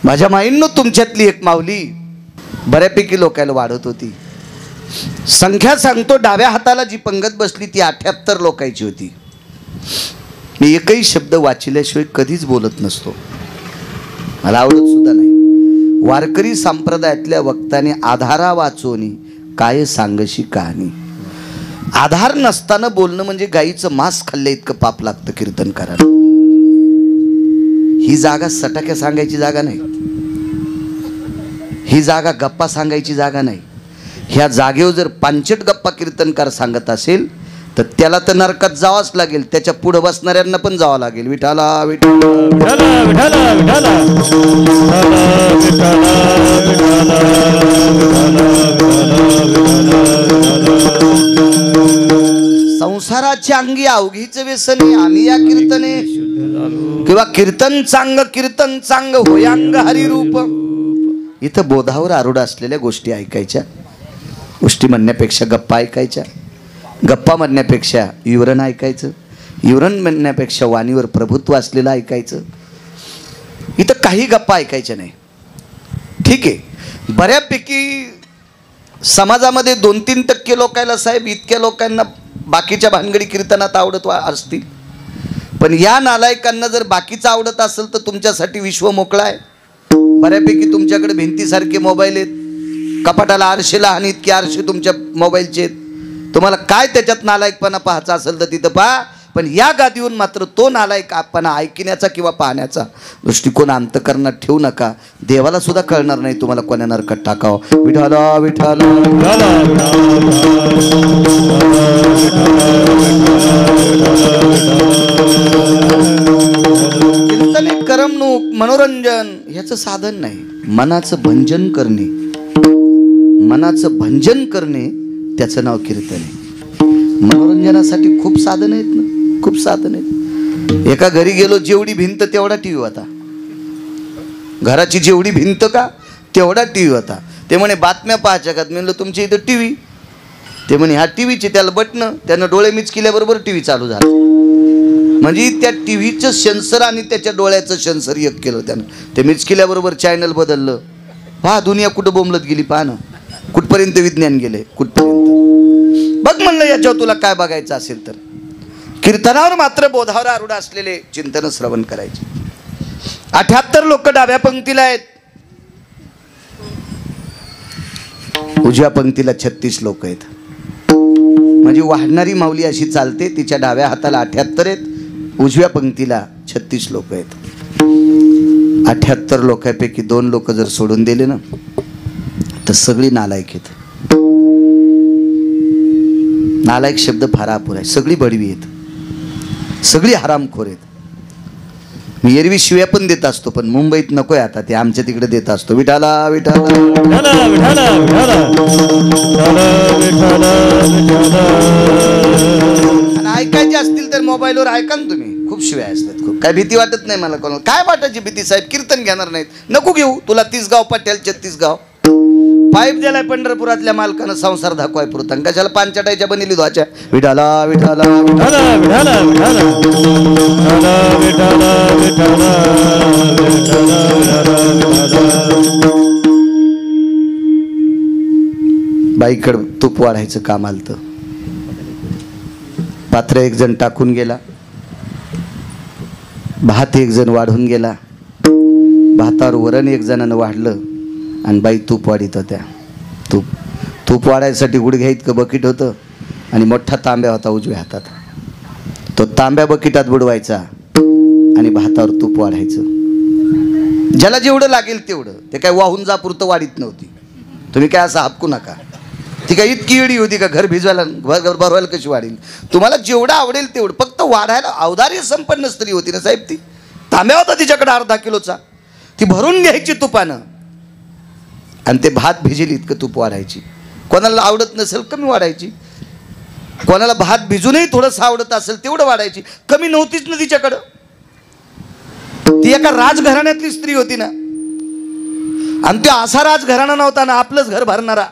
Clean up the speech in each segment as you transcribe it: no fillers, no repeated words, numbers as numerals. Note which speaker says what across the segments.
Speaker 1: माझ्या माईंनो तुमच्यातली एक माऊली बऱ्यापैकी लोकांना वाढत होती. संख्या सांगतो, डाव्या हाताला जी पंगत बसली ती 78 लोकांची होती. मी एकही शब्द वाचिल्याशिवाय कधीच बोलत नसतो, मला आवडत सुद्धा नाही. वारकरी संप्रदायातल्या वक्ताने आधारा वाचोनी काय सांगशी कहाणी. आधार नसताना बोलणं म्हणजे गाईचं मांस खाल्ल्या इतकं पाप लागतं कीर्तन करायला. ही जागा सटाक्या सांगायची जागा नाही, ही जागा गप्पा सांगायची जागा नाही. ह्या जागेवर जर पांचट गप्पा कीर्तनकार सांगत असेल तर त्याला तर नरकात जावंच लागेल, त्याच्या पुढे बसणाऱ्यांना पण जावं लागेल. विठाला विठाला विठाला विठाला विठाला संसाराच्या अंगी अवघीचं व्यसनी आम्ही या कीर्तने किंवा कीर्तन चांग होयांग हरिरूप. इथं बोधावर आरूढ असलेल्या गोष्टी ऐकायच्या, गोष्टी म्हणण्यापेक्षा गप्पा ऐकायच्या, गप्पा म्हणण्यापेक्षा युवरण ऐकायचं, युवरण म्हणण्यापेक्षा वाणीवर प्रभुत्व असलेलं ऐकायचं. इथं काही गप्पा ऐकायच्या नाही. ठीक आहे, बऱ्यापैकी समाजामध्ये 2-3% लोकांना साहेब इतक्या लोकांना बाकीच्या भानगडी कीर्तनात आवडत असतील, पण या नालायकांना जर बाकीचं आवडत असेल तर तुमच्यासाठी विश्व मोकळा आहे. बऱ्यापैकी तुमच्याकडे भिंतीसारखे मोबाईल आहेत, कपाटाला आरशेला आणि इतके आरशे तुमच्या मोबाईलचे आहेत. तुम्हाला काय त्याच्यात नालायकपणा पाहायचा असेल तर तिथं पहा, पण या गादीवरून मात्र तो नालायकपणा ऐकण्याचा किंवा पाहण्याचा दृष्टिकोन अंतःकरणात ठेवू नका. देवाला सुद्धा कळणार नाही तुम्हाला कोण्या नरकात टाकावं. विठाला विठाला कीर्तन एक करमणूक मनोरंजन ह्याचं साधन नाही. मनाचं भंजन करणे, मनाचं भंजन करणे त्याचं नाव कीर्तन आहे. मनोरंजनासाठी खूप साधन आहेत ना, खूप साधन आहेत. एका घरी गेलो, जेवढी भिंत तेवढा टीव्ही होता. घराची जेवढी भिंत का तेवढा टीव्ही होता. ते म्हणे बातम्या पाहायच्या का? म्हणलं तुमच्या इथं टीव्ही. ते म्हणे ह्या टीव्हीचे त्याला बटणं, त्यानं डोळे मिचकिल्याबरोबर टीव्ही चालू झाला. म्हणजे त्या टीव्हीचं सेन्सर आणि त्याच्या डोळ्याचं सेन्सर एक केलं त्यानं. ते मिचकिल्याबरोबर चॅनल बदललं. पहा दुनिया कुठं बोंबलत गेली, पहा ना कुठपर्यंत विज्ञान गेले, कुठपर्यंत. बघ म्हणलं याच्यावर तुला काय बघायचं असेल तर. कीर्तनावर मात्र बोधावर आरूढ असलेले चिंतन श्रवण करायचे. 78 लोक डाव्या पंक्तीला आहेत, उजव्या पंक्तीला 36 लोक आहेत. म्हणजे वाढणारी माऊली अशी चालते, तिच्या डाव्या हाताला 78 आहेत, उजव्या पंक्तीला 36 लोक आहेत. 78 लोकांपैकी 2 लोक जर सोडून दिले ना तर सगळी नालायक आहेत. नालायक शब्द फार अपुरा आहे. सगळी बडवी आहेत, सगळी हरामखोर आहेत. मी एरवी शिव्या पण देत असतो, पण मुंबईत नकोय आता, ते आमच्या तिकडे देत असतो. विठाला विठाला विठाला विठाला आणि ऐकायचे असतील तर मोबाईलवर ऐका ना तुम्ही. खूप शिव्या असतात, खूप. काय भीती वाटत नाही मला कोणाला. काय वाटायची भीती साहेब? कीर्तन घेणार नाहीत, नको घेऊ. तुला 30 गाव पट्याल 36 गाव पाईप दिलाय पंढरपुरातल्या मालकानं संसार धाकवाय पुरतं. कशाला पांचटायच्या बनिली धुवाच्या. विठाला विठाला विठाला विठाला विठाला विठाला विठाला बाईकडं तूप वाढायचं काम आलतं. पात्र एक जण टाकून गेला, भात एक जण वाढून गेला, भातावर वरण एक जणानं वाढलं आणि बाई तूप वाढीत होत्या. तूप वाढायसाठी गुडघ्या इतकं बकेट होतं आणि मोठा तांब्या होता उजव्या हातात. तो तांब्या बकेटात बुडवायचा आणि भातावर तूप वाढायचं. ज्याला जेवढं लागेल तेवढं. ते काय वाहून जा पुरतं वाढीत नव्हती. तुम्ही काय असं हापकू नका. ती काय इतकी येडी होती का घर भिजवायला भरवायला कशी वाढेल? तुम्हाला जेवढं आवडेल तेवढं, फक्त वाढायला. औदार्य संपन्न स्त्री होती ना साहेब ती. तांब्या होता तिच्याकडे अर्धा किलोचा, ती भरून घ्यायची तुपानं आणि ते भात भिजेल इतकं तूप वाढायची. कोणाला आवडत नसेल कमी वाढायची, कोणाला भात भिजूनही थोडंसं आवडत असेल तेवढं वाढायची. कमी नव्हतीच ना तिच्याकडं. ती एका राजघराण्यातली स्त्री होती ना, आणि तो असा राजघराणा नव्हता ना आपलंच घर भरणारा.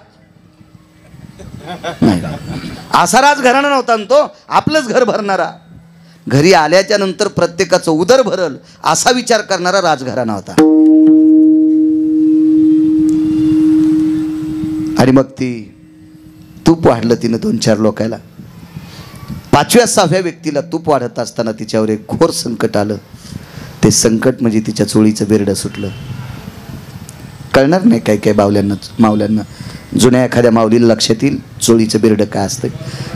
Speaker 1: असा राजघराणा नव्हता ना तो आपलंच घर भरणारा. घरी आल्याच्या नंतर प्रत्येकाचं उदर भरल असा विचार करणारा राजघराणा होता. आणि मग ती तूप वाढलं तिनं 2-4 लोकायला. 5व्या-6व्या व्यक्तीला तूप वाढत असताना तिच्यावर एक घोर संकट आलं. ते संकट म्हणजे तिच्या चोळीचं बेरडं सुटलं. कळणार नाही काही काही मावल्यांना जुन्या एखाद्या माऊलीला लक्षात येईल चोळीचं बेरडं काय असतं.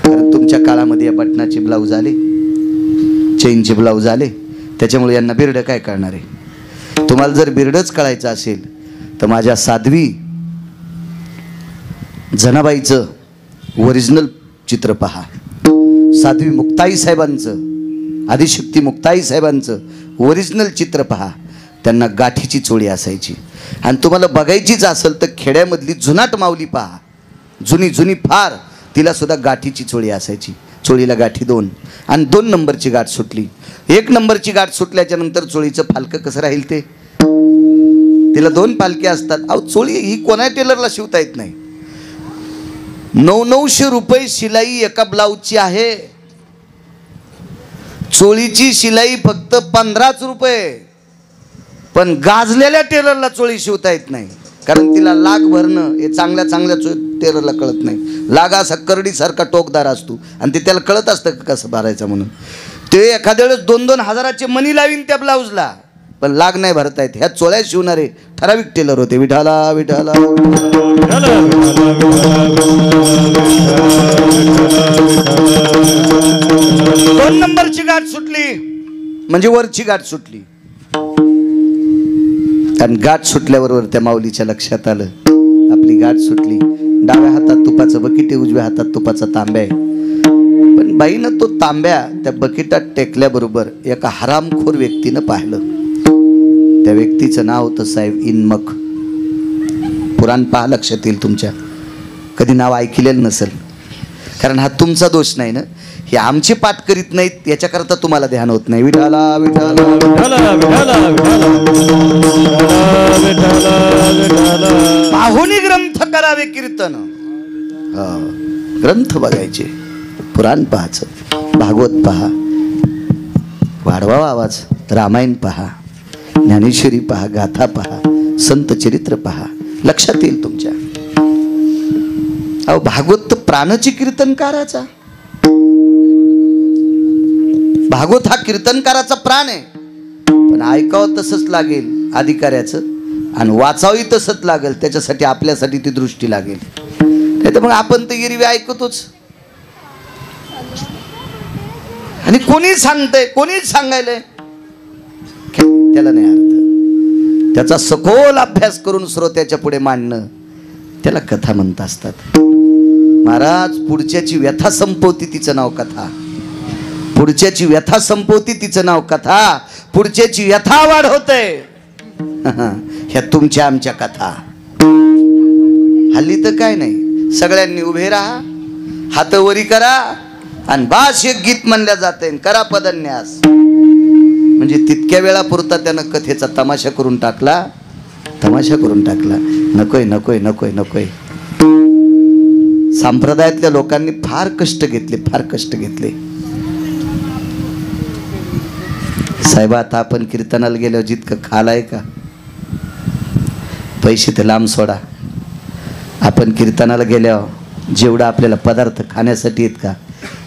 Speaker 1: कारण तुमच्या काळामध्ये या बटनाचे ब्लाऊज आले, चेनचे ब्लाऊज आले, त्याच्यामुळे यांना बेरडं काय कळणार आहे. तुम्हाला जर बेरडंच कळायचं असेल तर माझ्या साध्वी जनाबाईचं ओरिजिनल चित्र पहा. साध्वी मुक्ताई साहेबांचं, आदिशक्ती मुक्ताई साहेबांचं ओरिजिनल चित्र पहा. त्यांना गाठीची चोळी असायची. आणि तुम्हाला बघायचीच असेल तर खेड्यामधली जुनाट माऊली पहा, जुनी फार, तिला सुद्धा गाठीची चोळी असायची. चोळीला गाठी 2 आणि 2 नंबरची गाठ सुटली. 1 नंबरची गाठ सुटल्याच्या नंतर चोळीचं फालकं कसं राहील ते. तिला 2 पालके असतात. अहो चोळी ही कोणा टेलरला शिवता येत नाही. 900 रुपये शिलाई एका ब्लाऊजची आहे. चोळीची शिलाई फक्त 15 रुपये. पण गाजलेल्या टेलरला चोळी शिवता येत नाही. कारण तिला लाग भरणं हे चांगल्या टेलरला कळत नाही. लाग असा करडीसारखा टोकदार असतो आणि ते त्याला कळत असतं कसं भरायचं म्हणून. ते एखाद्या वेळेस 2-2 हजाराचे मनी लावीन त्या ब्लाऊजला, पण लाग नाही भरता येत. ह्या चोळ्या शिवणारे ठराविक टेलर होते. विठाला विठाला 2 नंबरची गाठ सुटली म्हणजे वरची गाठ सुटली. आणि गाठ सुटल्याबरोबर त्या माऊलीच्या लक्षात आलं आपली गाठ सुटली. डाव्या हातात तुपाचं बकेट आहे, उजव्या हातात तुपाचा तांब्या आहे. पण बाईनं तो तांब्या त्या बकेटात टेकल्याबरोबर एका हरामखोर व्यक्तीनं पाहिलं. त्या व्यक्तीचं नाव होतं साहेब इनमक. पुराण पहा, लक्षात येईल तुमच्या. कधी नाव ऐकलेलं नसेल, कारण हा तुमचा दोष नाही ना. हे आमचे पाठ करीत नाहीत याच्याकरता तुम्हाला ध्यान होत नाही. विठाला विठाला पाहुणी ग्रंथ करावे कीर्तन. ग्रंथ बघायचे, पुराण पाहायचं, भागवत पहा, वाढवावा आवाज, रामायण पहा, ज्ञानेश्वरी पहा, गाथा पहा, संत चरित्र पहा, लक्षात येईल तुमच्या. अहो भागवत तर प्राणची कीर्तनकाराचा. भागवत हा कीर्तनकाराचा प्राण आहे. पण ऐकावं तसंच लागेल अधिकाऱ्याचं आणि वाचावही तसंच लागेल. त्याच्यासाठी आपल्यासाठी ती दृष्टी लागेल. नाही तर मग आपण तर एरवी ऐकतोच. आणि कोणी सांगतंय, कोणीच सांगायलंय त्याला नाही अर्थ. त्याचा सखोल अभ्यास करून श्रोत्याच्या पुढे मांडणं त्याला कथा म्हणत असतात. महाराज पुढच्याची व्यथा संपवती तिचं नाव कथा. पुढच्याची व्यथा संपवती तिचं नाव कथा. पुढच्याची व्यथा वाढवते ह्या तुमच्या आमच्या कथा. हल्ली तर काय नाही, सगळ्यांनी उभे राहा, हात वरी करा आणि बास एक गीत म्हणल्या जाते, करा पदन्यास. म्हणजे तितक्या वेळापुरता त्यानं कथेचा तमाशा करून टाकला. नकोय नकोय नकोय नकोय. संप्रदायातल्या लोकांनी फार कष्ट घेतले. साहेब आता आपण कीर्तनाला गेल्यावर जितकं खालाय का, पैसे तर लांब सोडा. आपण कीर्तनाला गेल्यावर जेवढा आपल्याला पदार्थ खाण्यासाठी आहेत का,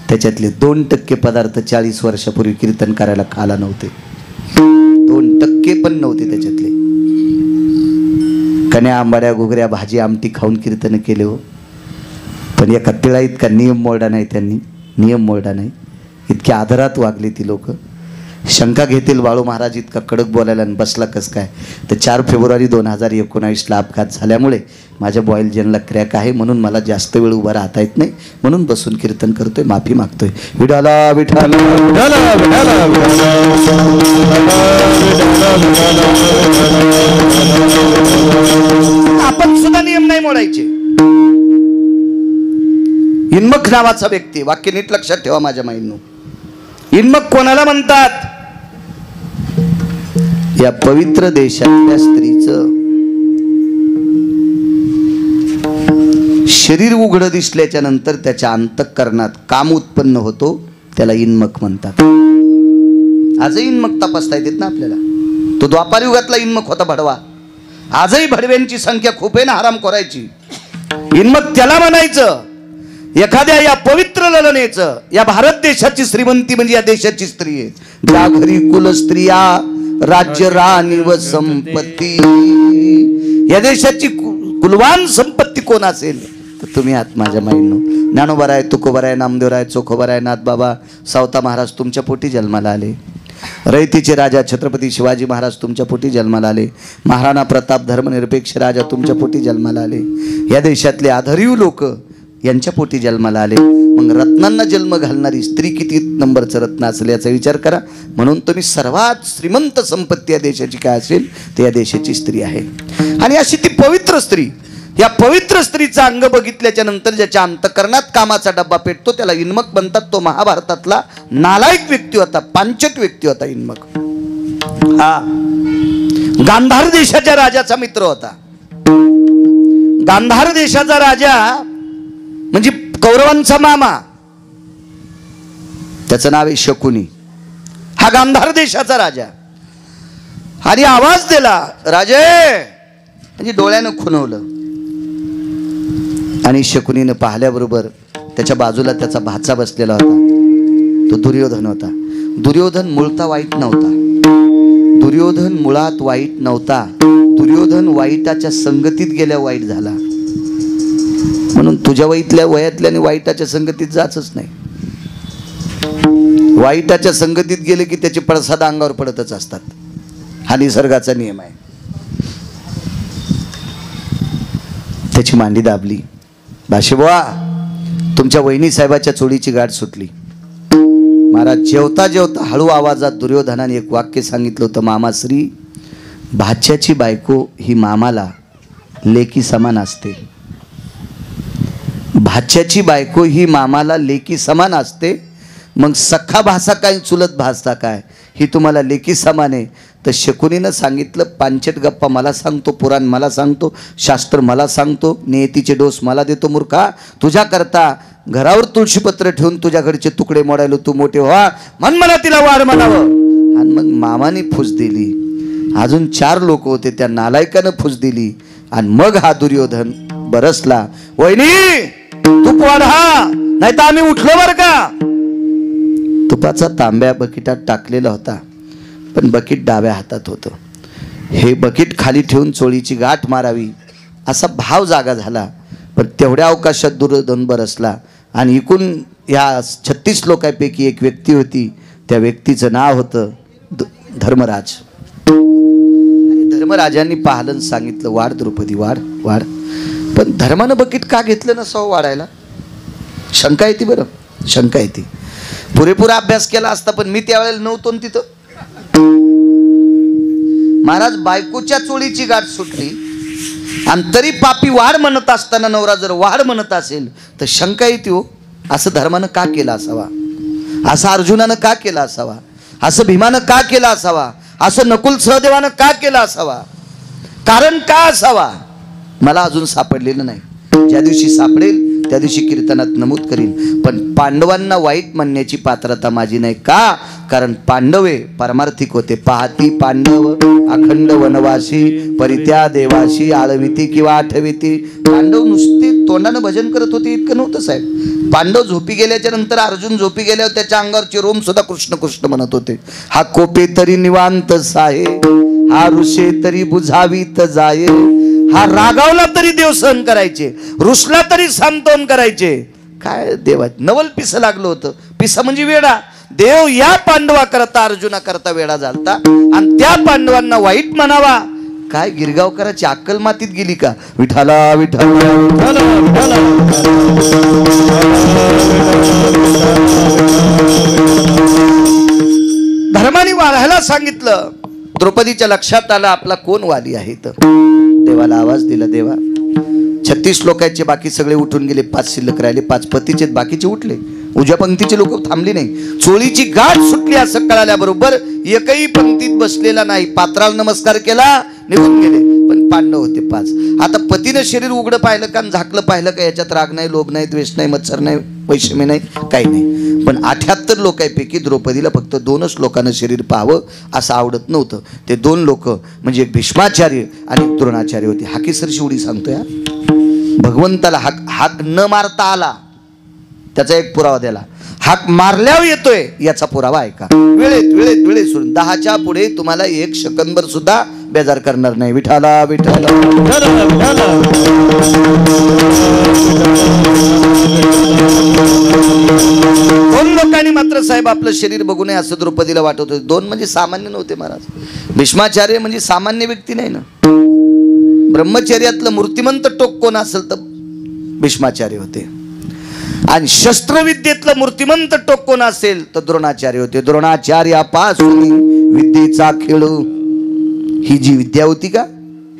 Speaker 1: त्याच्यातले 2% पदार्थ 40 वर्षापूर्वी कीर्तन करायला खाला नव्हते. 2% पण नव्हते त्याच्यातले. कण्या आंबाड्या घुगऱ्या भाजी आमटी खाऊन कीर्तन केले हो. पण एका तिळा इतका नियम मोडा नाही. इतक्या आदरात वागली ती लोक. शंका घेतील बाळू महाराज इतका कडक बोलायला आणि बसला कस काय. तर 4 फेब्रुवारी 2019ला अपघात झाल्यामुळे माझ्या बॉईल जेनला क्रॅक आहे, म्हणून मला जास्त वेळ उभा राहता येत नाही, म्हणून बसून कीर्तन करतोय, माफी मागतोय. विठाला विठाला आपण सुद्धा नियम नाही मोडायचे. इन्मक नावाचा व्यक्ती, वाक्य नीट लक्षात ठेवा माझ्या माईंनो. इन्मक कोणाला म्हणतात? या पवित्र देशातल्या स्त्रीचं शरीर उघडं दिसल्याच्या नंतर त्याच्या अंतःकरणात काम उत्पन्न होतो, त्याला इन्मक म्हणतात. आजही इन्मक तपासता येतात ना आपल्याला. तो द्वापार युगातला इन्मक होता भडवा. आजही भडव्यांची संख्या खूप आहे ना हराम खोरायची. मग त्याला म्हणायचं एखाद्या या पवित्र ललनेचं, या भारत देशाची श्रीमंती म्हणजे या देशाची स्त्री आहे. ज्या घरी कुल स्त्रिया राज्य राणी व संपत्ती. या देशाची कुलवान संपत्ती कोण असेल तर तुम्ही आहात माझ्या माईंनो. ज्ञानोबराय, तुकोबराय, नामदेवराय, चोखोबराय, नाथबाबा, सावता महाराज तुमच्या पोटी जन्माला आले. रयतीचे राजा छत्रपती शिवाजी महाराज तुमच्या पोटी जन्माला आले. महाराणा प्रताप धर्मनिरपेक्ष राजा तुमच्या पोटी जन्माला आले. या देशातले आधारीव लोक यांच्या पोटी जन्माला आले. मग रत्नांना जन्म घालणारी स्त्री किती नंबरचं रत्न असेल याचा विचार करा. म्हणून तुम्ही सर्वात श्रीमंत संपत्ती या देशाची काय असेल ते या देशाची स्त्री आहे. आणि अशी ती पवित्र स्त्री, या पवित्र स्त्रीचं अंग बघितल्याच्या नंतर ज्याच्या अंतकरणात कामाचा डब्बा पेटतो त्याला इन्मक बनतात. तो महाभारतातला नालायक व्यक्ती होता, पांचट व्यक्ती होता इन्मक. हा गांधार देशाच्या राजाचा मित्र होता. गांधार देशाचा राजा म्हणजे कौरवांचा मामा, त्याचं नाव आहे शकुनी. हा गांधार देशाचा राजा. आणि आवाज दिला राजे, म्हणजे डोळ्यानं खुणवलं. आणि शकुनीनं पाहिल्याबरोबर त्याच्या बाजूला त्याचा भाचा बसलेला होता. तो दुर्योधन होता. दुर्योधन मुळता वाईट नव्हता. दुर्योधन मुळात वाईट नव्हता. दुर्योधन वाईटाच्या संगतीत गेल्या वाईट झाला. म्हणून तुझ्या वयातल्याने वाईटाच्या संगतीत जायचंच नाही. वाईटाच्या संगतीत गेले की त्याचे पडसाद अंगावर पडतच असतात. हा निसर्गाचा नियम आहे. त्याची मांडी दाबली. भाषेबुवा, तुमच्या वहिनी साहेबाच्या चोळीची गाठ सुटली. महाराज जेवता जेवता हळू आवाजात दुर्योधनाने एक वाक्य सांगितलं होतं, मामाश्री, भाच्याची बायको ही मामाला लेकी समान असते. भाच्याची बायको ही मामाला लेकी समान असते. मग सखा भासा काय, चुलत भासा काय, ही तुम्हाला लेकी समान आहे. तर शकुनीनं सांगितलं, पांचट गप्पा मला सांगतो, पुराण मला सांगतो, शास्त्र मला सांगतो, नियतीचे डोस मला देतो. मूर्खा, तुझ्याकरता घरावर तुळशीपत्र ठेवून तुझ्याकडचे तुकडे मोडायला तू मोठे व्हा, म्हण मला तिला वाढ म्हणावं. आणि मग मामाने फूस दिली. अजून 4 लोक होते, त्या नालायकानं फूस दिली. आणि मग हा दुर्योधन बरसला. वहिनी तूप वाढा, नाही तर आम्ही उठलो बर का. तुपाचा तांब्या बकेटात टाकलेला होता, पण बकेट डाव्या हातात होतं. हे बकेट खाली ठेवून चोळीची गाठ मारावी असा भाव जागा झाला. पण तेवढ्या अवकाशात दुर्योधन बरसला. आणि इकून या 36 लोकांपैकी एक व्यक्ती होती. त्या व्यक्तीचं नाव होतं धर्मराज. आणि धर्मराजांनी पाहलं, सांगितलं, वाढ द्रौपदी, वाढ वाढ. पण धर्मानं बकेट का घेतलं नसावं वाढायला? शंका येते. बरं, शंका येते. पुरेपूर अभ्यास केला असता, पण मी त्यावेळेला नव्हतो तिथं. महाराज, बायकोच्या चोळीची गाठ सुटली आणि तरी पापी वाढ म्हणत असताना नवरा जर वाढ म्हणत असेल तर शंका येते हो, असं धर्मानं का केलं असावा? असं अर्जुनानं का केलं असावा? असं भीमानं का केलं असावा? असं नकुल सहदेवानं का केलं असावा? कारण का असावा? मला अजून सापडलेलं नाही. ज्या दिवशी सापडेल त्या दिवशी कीर्तनात नमूद करीन. पण पांडवांना वाईट म्हणण्याची पात्रता माझी नाही. का? कारण पांडवे पारमार्थिक होते. पाहती पांडव अखंड वनवासी, परित्या देवाशी आळविती किंवा आठविती. पांडव नुसते तोंडानं भजन करत होते इतकं नव्हतं साहेब. पांडव झोपी गेल्याच्या नंतर अर्जुन झोपी गेल्यावर त्याच्या अंगावरचे रोम सुद्धा कृष्ण कृष्ण म्हणत होते. हा कोपे तरी निवांत साहे, हा ऋषे तरी बुझावीत जाये. हा रागावला तरी देव सहन करायचे, रुसला तरी सांत्वन करायचे. काय देवा नवल पिसं लागलं होतं. पिसा म्हणजे वेडा. देव या पांडवा करता अर्जुना करता वेडा झालता आणि त्या पांडवांना वाईट म्हणावा. काय गिरगावकराची अक्कल मातीत गेली का? विठाला विठाला धर्माने वाढायला सांगितलं. द्रौपदीच्या लक्षात आलं आपला कोण वाली आहे. तर देवाला आवाज दिला. देवा, 36 लोकांचे बाकी सगळे उठून गेले, 5 शिल्लक राहिले. 5 पतीचे, बाकीचे उठले. उजव्या पंक्तीचे लोक थांबली नाही. चोळीची गाठ सुटली असं कळाल्याबरोबर एकही पंक्तीत बसलेला नाही. पात्राला नमस्कार केला, निघून गेले. पण पांडव होते 5. आता पतीनं शरीर उघडं पाहिलं का, झाकलं पाहिलं का, याच्यात राग नाही, लोभ नाही, द्वेष नाही, मत्सर नाही, वैषम्य नाही, काही नाही. पण 78 लोकांपैकी द्रौपदीला फक्त 2च लोकांना शरीर पाहावं असं आवडत नव्हतं. ते 2 लोक म्हणजे एक भीष्माचार्य आणि एक द्रोणाचार्य होते. हाकेसरशी उडी सांगतो यार. भगवंताला हाक न मारता आला त्याचा एक पुरावा द्याला, हाक मारल्यावर येतोय याचा पुरावा ऐका. वेळेत सोडून 10च्या पुढे तुम्हाला एक सेकंदभर सुद्धा बेजार करणार नाही. विठाला विठाला. दोन लोकांनी मात्र साहेब आपलं शरीर बघू नये असं द्रौपदीला वाटत होते. दोन म्हणजे सामान्य नव्हते महाराज. भीष्माचार्य म्हणजे सामान्य व्यक्ती नाही ना. ब्रह्मचर्यातलं मूर्तिमंत टोक कोण असेल तर भीष्माचार्य होते, आणि शस्त्रविद्येतलं मूर्तिमंत टोक कोण असेल तर द्रोणाचार्य होते. द्रोणाचार्यापासून विद्येचा खेळ, ही जी विद्या होती का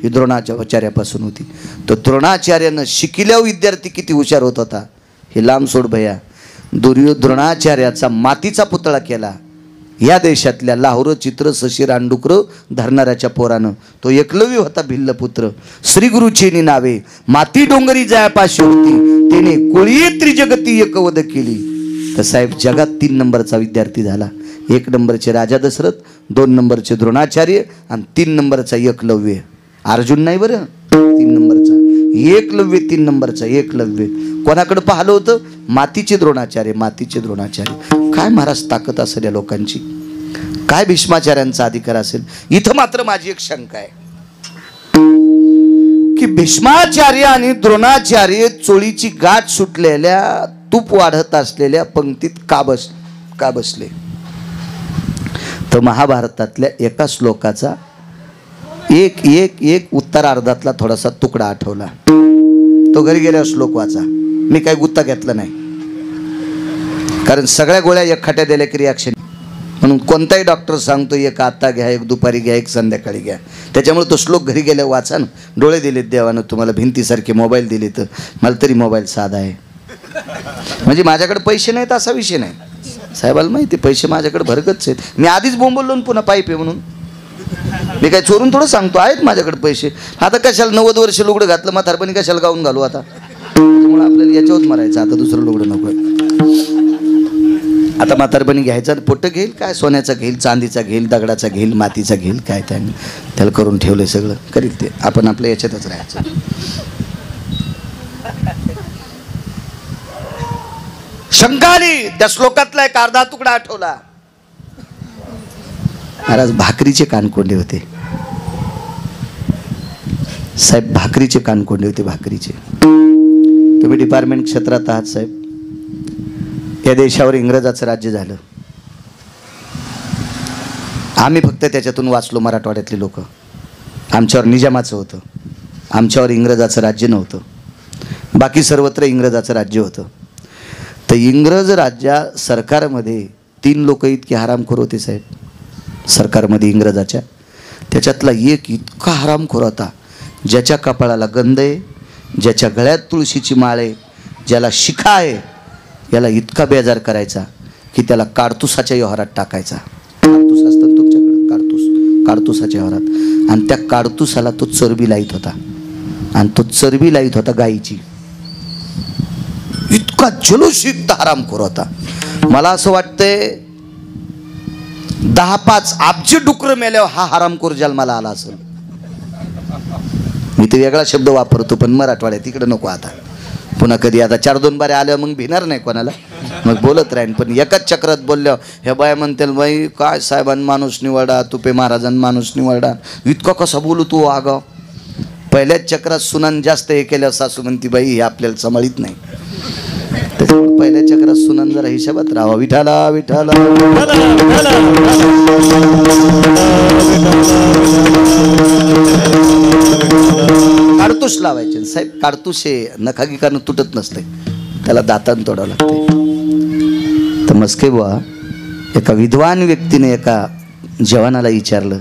Speaker 1: ही द्रोणाचार्यापासून होती. तर द्रोणाचार्यानं शिकल्यावर विद्यार्थी किती हुशार होत होता हे लांब सोड भया. द्रोणाचार्याचा मातीचा पुतळा केला या देशातल्या लाहोर चित्र शशी रांडुकर धरणाऱ्याच्या पोरानं. तो एकलव्य होता भिल्ल पुत्र. श्री गुरुचेनी नावे माती डोंगरी जयापाशी होती, त्याने कोळी त्रिजगती एकवद केली. तर साहेब जगात 3 नंबरचा विद्यार्थी झाला. 1 नंबरचे राजा दशरथ, 2 नंबरचे द्रोणाचार्य आणि 3 नंबरचा एकलव्य. अर्जुन नाही बरं, 3 नंबरचा एकलव्य. 3 नंबरचा एकलव्य. कोणाकडे पाहिलं होतं? मातीचे द्रोणाचार्य, मातीचे द्रोणाचार्य. काय महाराज ताकद असेल या लोकांची, काय भीष्माचार्यांचा अधिकार असेल. इथं मात्र माझी एक शंका आहे की भीष्माचार्य आणि द्रोणाचार्य चोळीची गाठ सुटलेल्या तूप वाढत असलेल्या पंक्तीत का बसले. तर महाभारतातल्या एका श्लोकाचा एक उत्तरार्धातला थोडासा तुकडा आठवला. तो घरी गेल्यावर श्लोक वाचा. मी काही गुत्ता घेतला नाही, कारण सगळ्या गोळ्या एक खाट्या दिल्या की रिॲक्शन. म्हणून कोणताही डॉक्टर सांगतो एक आता घ्या, एक दुपारी घ्या, एक संध्याकाळी घ्या. त्याच्यामुळे तो श्लोक घरी गेल्यावर वाचा ना. डोळे दिलेत देवानं तुम्हाला, भिंतीसारखे मोबाईल दिले, तर मला तरी मोबाईल साधा आहे. म्हणजे माझ्याकडे पैसे नाहीत असा विषय नाही. साहेबाला माहिती पैसे माझ्याकडे भरगतच आहेत. मी आधीच बोंबवलो पुन्हा पाईप आहे म्हणून. मी काय चोरून थोडं सांगतो, आहेत माझ्याकडे पैसे. आता कशाला 90 वर्ष लुगडं घातलं, म्हातारपणी कशाला गाऊन घालू आता. त्यामुळे आपल्याला याच्यावर मारायचं, आता दुसरं लुगडं नको. आता म्हातारपणी घ्यायचा, पोटं घेईल काय, सोन्याचा घेईल, चांदीचा घेईल, दगडाचा घेईल, मातीचा घेईल, काय त्याला करून ठेवलंय सगळं करीत. ते आपण आपल्या याच्यातच राहायचं. शंकाली त्या श्लोकातला एक अर्धा तुकडा आठवला. महाराज भाकरीचे कानकोंडे होते साहेब, भाकरीचे कानकोंडे होते, भाकरीचे. तुम्ही डिपार्टमेंट क्षेत्रात आहात साहेब. या देशावर इंग्रजाचं राज्य झालं. आम्ही फक्त त्याच्यातून वाचलो, मराठवाड्यातले लोक. आमच्यावर निजामाचं होतं, आमच्यावर इंग्रजाचं राज्य नव्हतं. बाकी सर्वत्र इंग्रजाचं राज्य होतं. तर इंग्रज राज्या सरकारमध्ये 3 लोक इतके हरामखोर होते साहेब सरकारमध्ये इंग्रजाच्या. त्याच्यातला एक इतका हरामखोर होता ज्याच्या कपाळाला गंध आहे, ज्याच्या गळ्यात तुळशीची माळ आहे, ज्याला शिखा आहे. याला इतका बेजार करायचा की त्याला काडतुसाच्या व्यवहारात टाकायचा. काडतूस असतं तुमच्याकडे, काडतुसाच्या व्यवहारात. आणि त्या काडतुसाला तो चरबी लाईत होता, आणि तो चरबी लाईत होता गायीची. इतका जलुषयुक्त हरामखोर होता. मला असं वाटतंय 10-5 अब्ज डुकरं मेल्यावर हा हरामखोर जन्माला आला असेल. मी ते वेगळा शब्द वापरतो, पण मराठवाड्यात इकडे नको. आता पुन्हा कधी आता 4-2 बारे आल्यावर मग भिणार नाही कोणाला, मग बोलत राहीन. पण एकाच चक्रात बोलल्यावर हे बाय म्हणतील बाई काय साहेबांनी माणूस निवडा, तुपे महाराजांनी माणूस निवडा. इतका कसा बोलू तू आगाव. पहिल्याच चक्रात सुनान जास्त हे केल्यावर सासू म्हणती बाई हे आपल्याला सांभाळीत नाही. त्याच्यामुळे पहिल्या चक्रात सुनान जरा हिशोबात राहावा. विठाला विठाला. काडतूस लावायचे साहेब. काडतूस हे नखागिकानं तुटत नसते, त्याला दातान तोडावं लागते. तर मस्के बुवा एका विद्वान व्यक्तीने एका जवानाला विचारलं,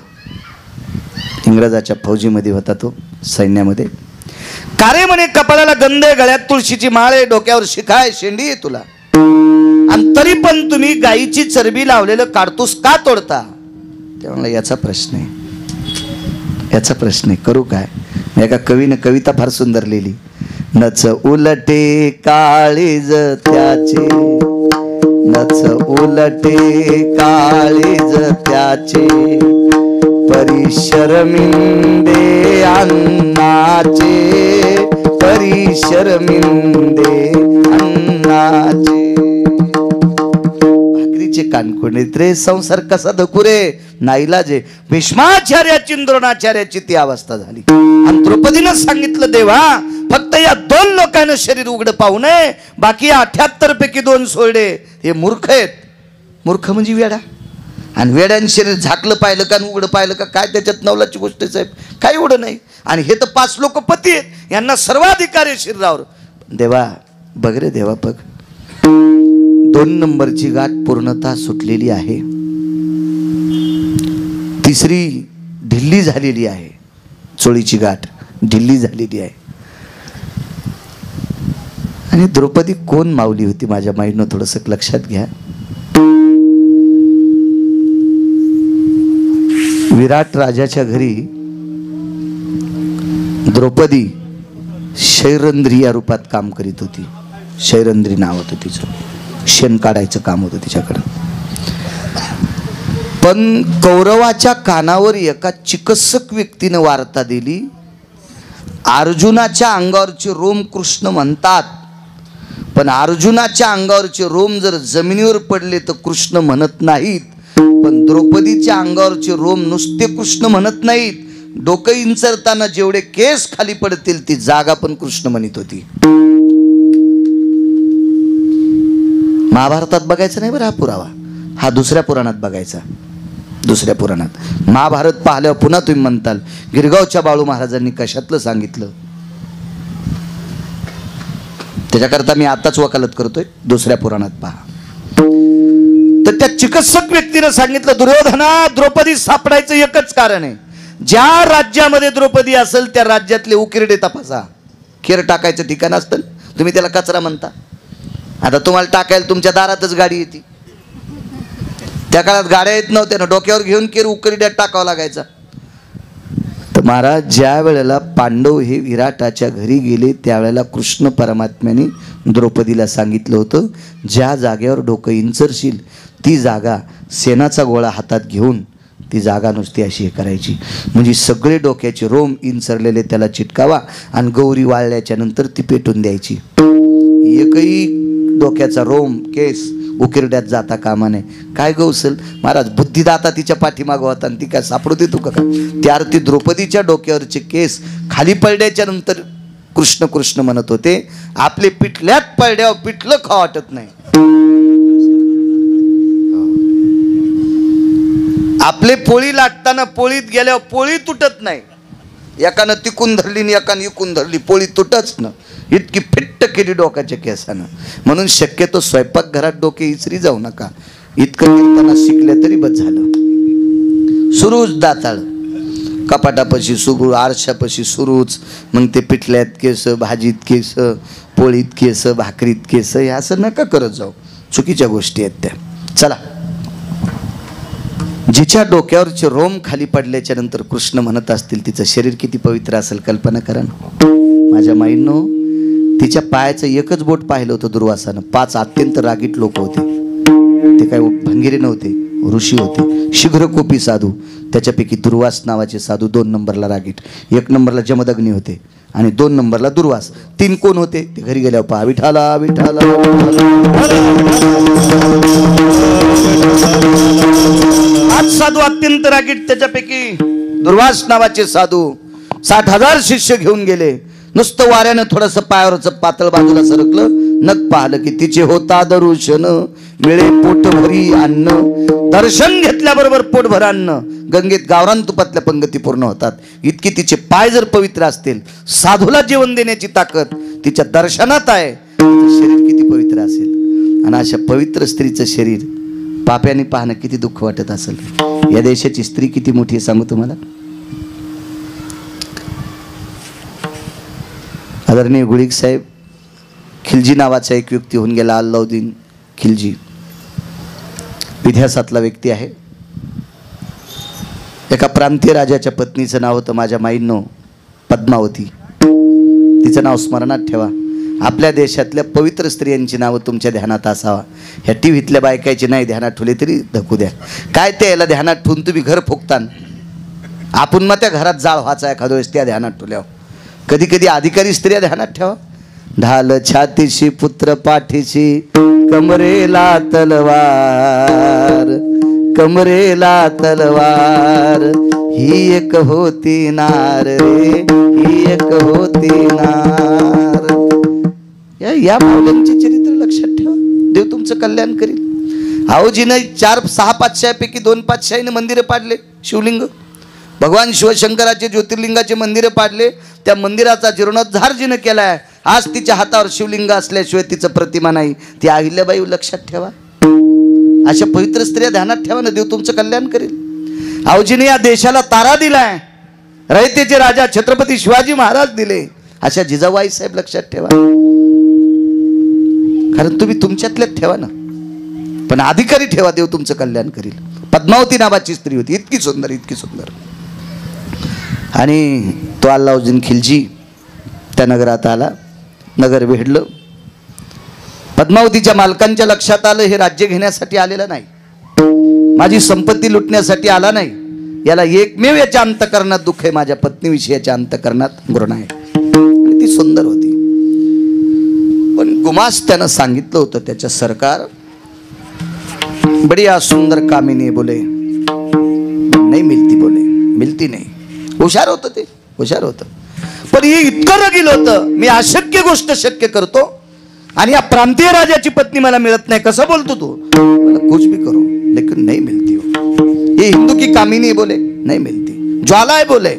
Speaker 1: इंग्रजाच्या फौजीमध्ये होता तो, सैन्यामध्ये. कारे म्हणे कपाळाला गंध, गळ्यात तुळशीची माळ आहे, डोक्यावर शिखा आहे, शेंडी आहे तुला, आणि तरी पण तुम्ही गायीची चरबी लावलेलं काडतूस का तोडता. ते म्हणलं याचा प्रश्न आहे, याचा प्रश्न आहे, करू काय. एका कवीने कविता फार सुंदर लिहिली. नच उलटे काळीज त्याचे, नच उलटे काळीज त्याचे, परिशरमिंदे अन्नाचे, परिशरमिंदे शर्मिंदे अन्नाचे. भाकरीचे कानकोणीत रे, संसार कसा धकुरे नाईलाजे. भीष्माचार्याची द्रोणाचार्याची ती अवस्था झाली. आणि द्रौपदीनं सांगितलं, देवा फक्त या 2 लोकांना शरीर उघड पाहू नये, बाकी 78 पैकी 2 सोडे. हे मूर्ख आहेत. मूर्ख म्हणजे वेडा. आणि वेड्याने शरीर झाकलं पाहिलं का उघडं पाहिलं का काय त्याच्यात नवलाची गोष्ट साहेब, काही एवढं नाही. आणि हे तर 5 लोक पती आहेत, यांना सर्वाधिकार आहे शरीरावर. देवा बघ रे देवा बघ, 2 नंबरची गाठ पूर्णतः सुटलेली आहे, 3री ढिल्ली झालेली आहे. चोळीची गाठ ढिल्ली झालेली आहे. आणि द्रौपदी कोण मावली होती माझ्या माईनं थोडंसं लक्षात घ्या. विराट राजाच्या घरी द्रौपदी शैरंद्री या रूपात काम करीत होती. शैरंद्री नाव होतं तिचं. शेण काढायचं काम होतं तिच्याकडं. पण कौरवाच्या कानावर एका चिकित्सक व्यक्तीनं वार्ता दिली, अर्जुनाच्या अंगावरचे रोम कृष्ण म्हणतात, पण अर्जुनाच्या अंगावरचे रोम जर जमिनीवर पडले तर कृष्ण म्हणत नाहीत. पण द्रौपदीच्या अंगावरचे रोम नुसते कृष्ण म्हणत नाहीत, डोकं इंचरताना जेवढे केस खाली पडतील ती जागा पण कृष्ण म्हणत होती. महाभारतात बघायचं नाही बरं हा पुरावा, हा दुसऱ्या पुराणात बघायचा. दुसऱ्या पुराणात महाभारत पाहिल्यावर पुन्हा तुम्ही म्हणताल गिरगावच्या बाळू महाराजांनी कशातलं सांगितलं. त्याच्याकरता मी आताच वकालत करतोय, दुसऱ्या पुराणात पहा. तर त्या चिकित्सक व्यक्तीने सांगितलं, दुर्योधना द्रौपदी सापडायचं एकच कारण आहे, ज्या राज्यामध्ये द्रौपदी असेल त्या राज्यातले उकिरडे तपासा. खेर टाकायचं ठिकाण असतं, तुम्ही त्याला कचरा म्हणता. आता तुम्हाला टाकायला तुमच्या दारातच गाडी येते. त्या काळात गाड्या येत नव्हत्या ना, डोक्यावर घेऊन केर उकिरड्यात टाकावं लागायचा. तर महाराज ज्या वेळेला पांडव हे विराटाच्या घरी गेले त्यावेळेला कृष्ण परमात्म्याने द्रौपदीला सांगितलं होतं, ज्या जागेवर डोकं इंचरशील ती जागा सेनाचा गोळा हातात घेऊन ती जागा नुसती अशी हे करायची, म्हणजे सगळे डोक्याचे रोम इंचरलेले त्याला चिटकावा आणि गौरी वाळल्याच्या नंतर ती पेटून द्यायची. एकही डोक्याचा रोम केस उकिरड्यात जाता कामा नये. काय गौसल महाराज, बुद्धिदाता तिच्या पाठीमागं होता आणि ती काय सापडू देतो का? त्या अर्थी द्रौपदीच्या डोक्यावरचे केस खाली पडल्याच्या नंतर कृष्ण कृष्ण म्हणत होते. आपले पिठल्यात पडल्यावर पिठलं खा वाटत नाही. आपले पोळी लाटताना पोळीत गेल्यावर पोळी तुटत नाही. एकानं तिकून धरली आणि एकानं इकून धरली, पोळी तुटच ना. इतकी फिट्ट केली डोक्याच्या केसानं. म्हणून शक्यतो स्वयंपाक घरात डोके इचरी जाऊ नका. इतकं कीर्तना शिकले तरी बस झालं. सुरूच दाताळ, कपाटापाशी सुरू, आरशापाशी सुरूच, मग ते पिठल्यात केस, भाजीत केस, पोळीत केस, भाकरीत केस, हे असं नका करत जाऊ. चुकीच्या गोष्टी आहेत त्या. चला, जिच्या डोक्यावरचे रोम खाली पडल्याच्या नंतर कृष्ण म्हणत असतील तिचं शरीर किती पवित्र असेल कल्पना करा. माझ्या माईंनो, तिच्या पायाचं एकच बोट पाहिलं होतं दुर्वासानं. 5 अत्यंत रागीट लोक होते. ते काय भंगिरे नव्हते, ऋषी होते, शीघ्रकोपी साधू. त्याच्यापैकी दुर्वास नावाचे साधू 2 नंबरला रागीट, 1 नंबरला जमदग्नी होते आणि 2 नंबरला दुर्वास. 3 कोण होते ते घरी गेल्यावर पहा. विठाला विठाला. 5 साधू अत्यंत रागीट. त्याच्यापैकी दुर्वास नावाचे साधू 60,000 शिष्य घेऊन गेले. नुसतं वाऱ्यानं थोडंसं पायावरचं पातळ बाजूला सरकलं, नक पाहिलं की तिचे होता दर्शन, मिळे पोटभरी अन्न. दर्शन घेतल्याबरोबर पोटभर अन्न. गंगेत गावरान तुपातल्या पंगती पूर्ण होतात. इतकी तिचे पाय जर पवित्र असतील, साधूला जेवण देण्याची ताकद तिच्या दर्शनात आहे. शरीर किती पवित्र असेल. आणि अशा पवित्र स्त्रीचं शरीर पाप्याने पाहणं किती दुःख वाटत असेल. या देशाची स्त्री किती मोठी आहे सांगू तुम्हाला. आदरणीय गुळिक साहेब, खिलजी नावाचा एक व्यक्ती होऊन गेला, अल्लाउद्दीन खिलजी. इतिहासातला व्यक्ती आहे. एका प्रांतीय राजाच्या पत्नीचं नाव होतं माझ्या माईंनो पद्मावती. तिचं नाव स्मरणात ठेवा. आपल्या देशातल्या पवित्र स्त्रियांची नावं तुमच्या ध्यानात असावा. ह्या टीव्हीतल्या बायकाची नाही ध्यानात ठेवले तरी धकू द्या. काय ते याला ध्यानात ठेवून तुम्ही घर फुकतान. आपण मग त्या घरात जाळ व्हायचा एखाद्या वेळेस त्या ध्यानात ठेवल्यावर. कधी कधी अधिकारी स्त्रिया ध्यानात ठेवा. ढाल छातीशी पुत्र पाठीशी कमरेला तलवार, कमरेला तलवार, ही एक होती नार रे, ही एक होती नार. या माऊलींचे चरित्र लक्षात ठेवा, देव तुमचं कल्याण करील. आहोजीने 4-6 पातशाहीपैकी 2 पातशाहीने मंदिरं पाडले. शिवलिंग भगवान शिवशंकराचे ज्योतिर्लिंगाचे मंदिरं पाडले. त्या मंदिराचा जीर्णोद्धार जिने केलाय. आज तिच्या हातावर शिवलिंग असल्याशिवाय तिचं प्रतिमा नाही. ती अहिल्याबाई लक्षात ठेवा. अशा पवित्र स्त्रिया ध्यानात ठेवा ना, देव तुमचं कल्याण करेल. आहोजीने या देशाला तारा दिलाय. रयतेचे राजा छत्रपती शिवाजी महाराज दिले. अशा जिजाबाई साहेब लक्षात ठेवा. कारण तुम्ही तुमच्यातल्याच ठेवा ना, पण अधिकारी ठेवा, देव तुमचं कल्याण करील. पद्मावती नावाची स्त्री होती, इतकी सुंदर, इतकी सुंदर. आणि तो अल्लाउद्दीन खिलजी त्या नगरात आला. नगर वेढलं. पद्मावतीच्या मालकांच्या लक्षात आलं, हे राज्य घेण्यासाठी आलेलं नाही, माझी संपत्ती लुटण्यासाठी आला नाही. याला एकमेव याच्या अंतकरणात दुःख आहे, माझ्या पत्नीविषयीच्या अंतकरणात घृणा आहे. ती सुंदर होती, पण गुमास त्यानं सांगितलं होतं, त्याच्या सरकार बढ़िया सुंदर कामिनी बोले, नाही मिलती, बोले मिलती नाही. हुशार होतं ते, हुशार होतं. पण हे इतकं रगील होतं, मी अशक्य गोष्ट शक्य करतो आणि या प्रांतीय राजाची पत्नी मला मिळत नाही, कसं बोलतो तू? मला कुछ भी करो लेकिन नहीं मिलती हो. ये हिंदू की कामिनी बोले, नहीं मिलती. ज्वाला आहे बोले,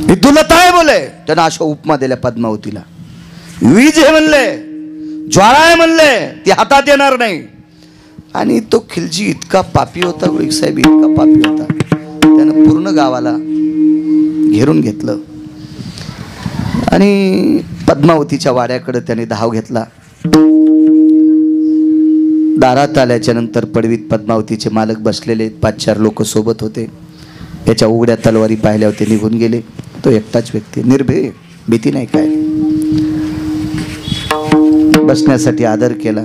Speaker 1: विद्युलता आहे बोले. त्यानं अशा उपमा दिल्या पद्मावतीला. वीज हे म्हणले, ज्वाळा आहे म्हणले, ती हातात येणार नाही. आणि तो खिलजी इतका पापी होता, गुळीक साहेब इतका पापी होता, त्यानं पूर्ण गावाला घेरून घेतलं आणि पद्मावतीच्या वाड्याकडे त्याने धाव घेतला. दारात आल्याच्या नंतर पडवीत पद्मावतीचे मालक बसलेले, 5-4 लोक सोबत होते. त्याच्या उघड्या तलवारी पाहिल्या होते, निघून गेले. तो एकटाच व्यक्ती, निर्भय, भीती नाही काय. बसण्यासाठी आदर केला.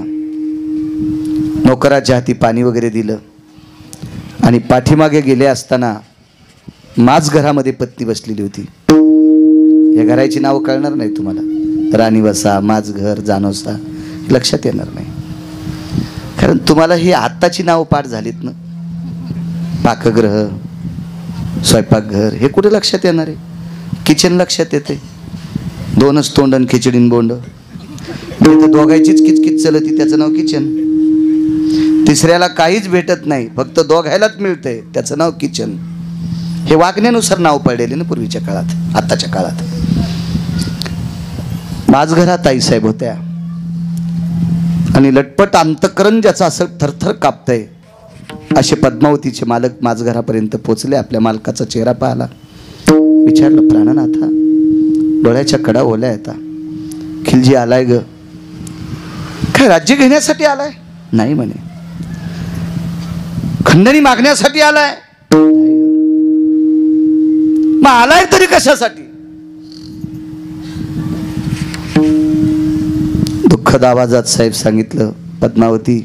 Speaker 1: नोकराच्या हाती पाणी वगैरे दिलं आणि पाठीमागे गेले असताना माझ घरामध्ये पत्नी बसलेली होती. या घराची नावं कळणार नाही तुम्हाला. राणीवसा, माझ घर, जानोसा लक्षात येणार नाही, कारण तुम्हाला ही आत्ताची नावं पाठ झालीत ना. पाकगृह, स्वयंपाकघर हे कुठे लक्षात येणार आहे? किचन लक्षात येते. 2च तोंड आणि खिचडीन बोंड. दोघायचीच किचकिच चलती, त्याचं नाव किचन. तिसऱ्याला काहीच भेटत नाही, फक्त दोघायलाच मिळतंय, त्याचं नाव किचन. हे वागण्यानुसार नाव पडलेले ना पूर्वीच्या काळात, आत्ताच्या काळात. माझघरात आईसाहेब होत्या आणि लटपट अंतकरण ज्याचं असं थरथर कापतंय, असे पद्मावतीचे मालक माझघरापर्यंत पोचले. आपल्या मालकाचा चेहरा पाहिला. विचारलं, प्राणनाथा, डोळ्याच्या कडा ओल्या येता. खिलजी आलाय ग? काय राज्य घेण्यासाठी आलाय? नाही म्हणे. खंडणी मागण्यासाठी आलाय? मग आलाय तरी कशासाठी? दुःखद आवाजात साहेब सांगितलं, पद्मावती,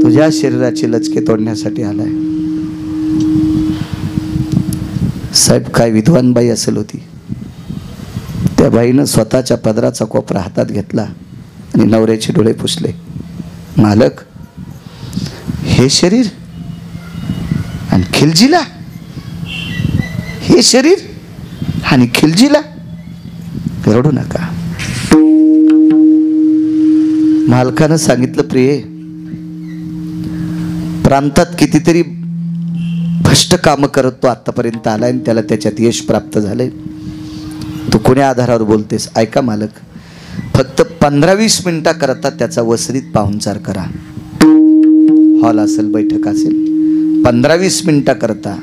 Speaker 1: तुझ्या शरीराचे लचके तोडण्यासाठी आलाय. साहेब काय विद्वान बाई असेल होती. त्या बाईनं स्वतःच्या पदराचा कोपरा हातात घेतला आणि नवऱ्याचे डोळे पुसले. मालक, हे शरीर आणि खिलजीला, हे शरीर आणि खिलजीला, रडू नका. मालकानं सांगितलं, प्रिये, प्रांतात कितीतरी भ्रष्ट काम करत तो आतापर्यंत आलाय आणि त्याला त्याच्यात यश प्राप्त झालंय. तू कोण्या आधारावर बोलतेस? ऐका मालक, फक्त 15-20 मिनिटाकरता त्याचा वसरीत पाहुणचार करा. हॉल असेल, बैठक असेल, 15-20 मिनिटाकरता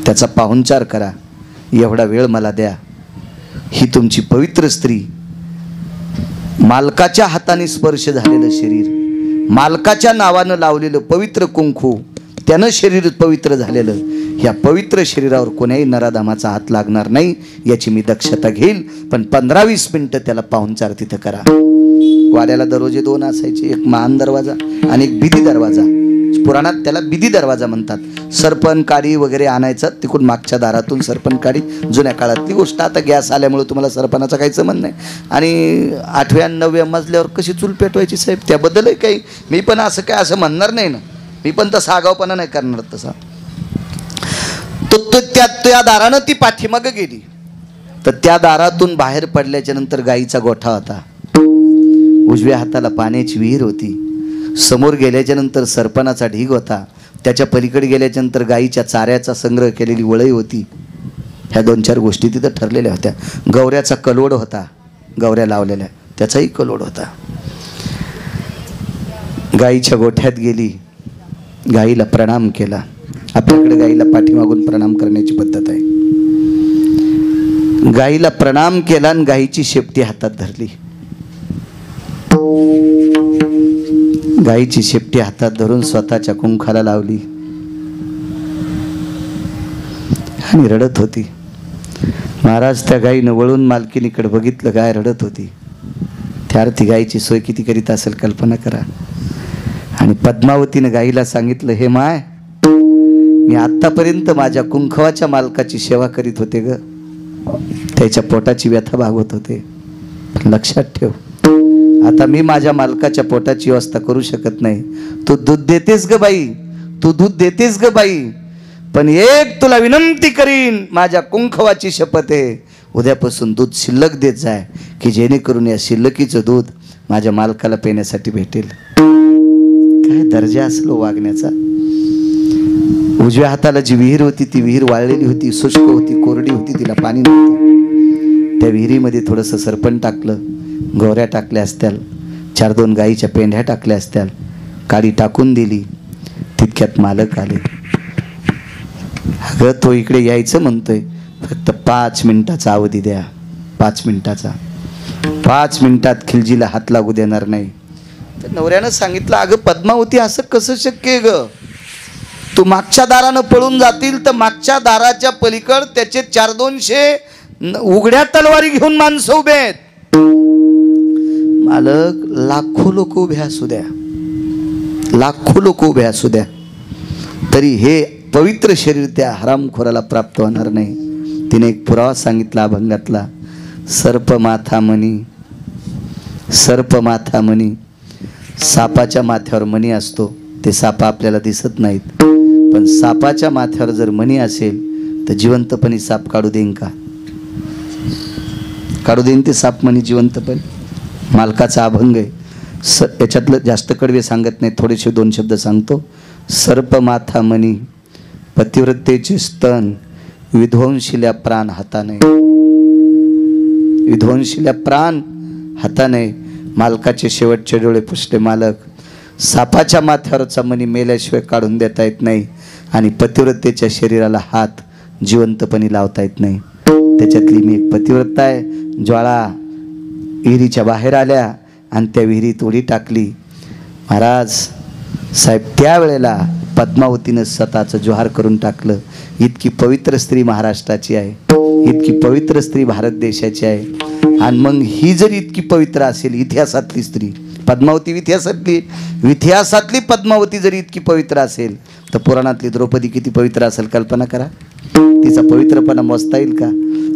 Speaker 1: त्याचा पाहुणचार करा. एवढा वेळ मला द्या. ही तुमची पवित्र स्त्री, मालकाच्या हाताने स्पर्श झालेलं शरीर, मालकाच्या नावानं लावलेलं पवित्र कुंकू, त्यानं शरीर पवित्र झालेलं, ह्या पवित्र शरीरावर कोण्याही नराधामाचा हात लागणार नाही याची मी दक्षता घेईल. पण 15-20 मिनिटं त्याला पाहुणचार तिथं करा. वाड्याला दरवाजे 2 असायचे, एक महान दरवाजा आणि एक भीती दरवाजा. पुराणात त्याला बिदी दरवाजा म्हणतात. सरपण काडी वगैरे आणायचं तिकडून मागच्या दारातून सरपण काडी. जुन्या काळातली गोष्ट. आता गॅस आल्यामुळे तुम्हाला सरपणाचा काही संबंध नाही. आणि 8व्या 9व्या मजल्यावर कशी चूल पेटवायची साहेब, त्याबद्दलही काही मी पण असं काय असं म्हणणार नाही ना. मी पण तसा आगाऊपणा नाही करणार तसा. तो त्या दारानं ती पाठीमागं गेली. तर त्या दारातून बाहेर पडल्याच्या नंतर गाईचा गोठा होता. उजव्या हाताला पाण्याची विहीर होती. समोर गेल्याच्या नंतर सरपणाचा ढीग होता. त्याच्या पलीकडे गेल्याच्या नंतर गाईच्या चाऱ्याचा संग्रह केलेली वळई होती. ह्या 2-4 गोष्टी तिथं ठरलेल्या होत्या. गवऱ्याचा कलोड होता, गवऱ्या लावलेल्या त्याचाही कलोड होता. गाईच्या गोठ्यात गेली, गाईला प्रणाम केला. आपल्याकडे गाईला पाठीमागून प्रणाम करण्याची पद्धत आहे. गाईला प्रणाम केला आणि गाईची शेपटी हातात धरली. गाईची शेपटी हातात धरून स्वतःच्या कुंखाला लावली आणि रडत होती. महाराज त्या गाईनं वळून मालकीनीकडे बघितलं, गाय रडत होती. त्या अर्थी गाईची सोय किती करीत असेल कल्पना करा. आणि पद्मावतीनं गाईला सांगितलं, हे माय, मी आत्तापर्यंत माझ्या कुंखवाच्या मालकाची सेवा करीत होते ग, त्याच्या पोटाची व्यथा भागवत होते. लक्षात ठेव, आता मी माझ्या मालकाच्या पोटाची व्यवस्था करू शकत नाही. तू दूध देतेस ग बाई, तू दूध देतेस ग बाई, पण एक तुला विनंती करीन, माझ्या कुंखवाची शपथ आहे, उद्यापासून दूध शिल्लक देत जाय, की जेणेकरून या शिल्लकीचं दूध माझ्या मालकाला पिण्यासाठी भेटेल. काय दर्जा असलो वागण्याचा. उजव्या हाताला जी विहीर होती ती विहीर वाळलेली होती, शुष्क होती, कोरडी होती, तिला पाणी नव्हतं. त्या विहिरीमध्ये थोडंसं सरपण टाकलं, गवऱ्या टाकल्या असत्याल, 4-2 गाईच्या पेंढ्या टाकल्या असत्याल, काडी टाकून दिली. तितक्यात मालक आले. अगं तो इकडे यायचं म्हणतोय, फक्त 5 मिनिटाचा अवधी द्या. 5 मिनिटाचा. 5 मिनिटात खिलजीला हात लागू देणार नाही. तर नवऱ्यानं सांगितलं, अगं पद्मावती, असं कसं शक्य आहे ग? तू मागच्या दारानं पळून जातील तर मागच्या दाराच्या पलीकड त्याचे 400-200 उघड्या तलवारी घेऊन माणसं उभे आहेत. मालक, लाखो लोक उभे असू द्या, लाखो लोक उभे असू द्या, तरी हे पवित्र शरीर त्या हरामखोराला प्राप्त होणार नाही. तिने एक पुरावा सांगितला अभंगातला, सर्प माथा मणी. सर्प माथा मणी. सापाच्या माथ्यावर मणी असतो, ते साप आपल्याला दिसत नाहीत, पण सापाच्या माथ्यावर जर मणी असेल तर जिवंतपणी साप काढू देईन का? काढू देईन ते साप मणी जिवंतपणे. मालकाचा अभंग आहे. याच्यातलं जास्त कडवे सांगत नाही, थोडेसे 2 शब्द सांगतो. सर्प माथा मणी, पतिव्रतेचे स्तन, विध्वंशिल्या प्राण हाताने. विध्वंशिल्या प्राण हाताने. मालकाचे शेवटचे डोळे पुसले मालक. सापाच्या माथ्यावरचा मणी मेल्याशिवाय काढून देता येत नाही, आणि पतिव्रतेच्या शरीराला हात जिवंतपणी लावता येत नाही. त्याच्यातली मी एक पतिव्रता आहे. ज्वाळा विहिरीच्या बाहेर आल्या आणि त्या विहिरीत उडी टाकली. महाराज साहेब, त्यावेळेला पद्मावतीनं स्वतःचं जोहार करून टाकलं. इतकी पवित्र स्त्री महाराष्ट्राची आहे, इतकी पवित्र स्त्री भारत देशाची आहे. आणि मग ही जर इतकी पवित्र असेल, इतिहासातली स्त्री पद्मावती, इतिहासातली पद्मावती जरी इतकी पवित्र असेल, तर पुराणातली द्रौपदी किती पवित्र असेल कल्पना करा. तिचा पवित्रपणा मोजता येईल का?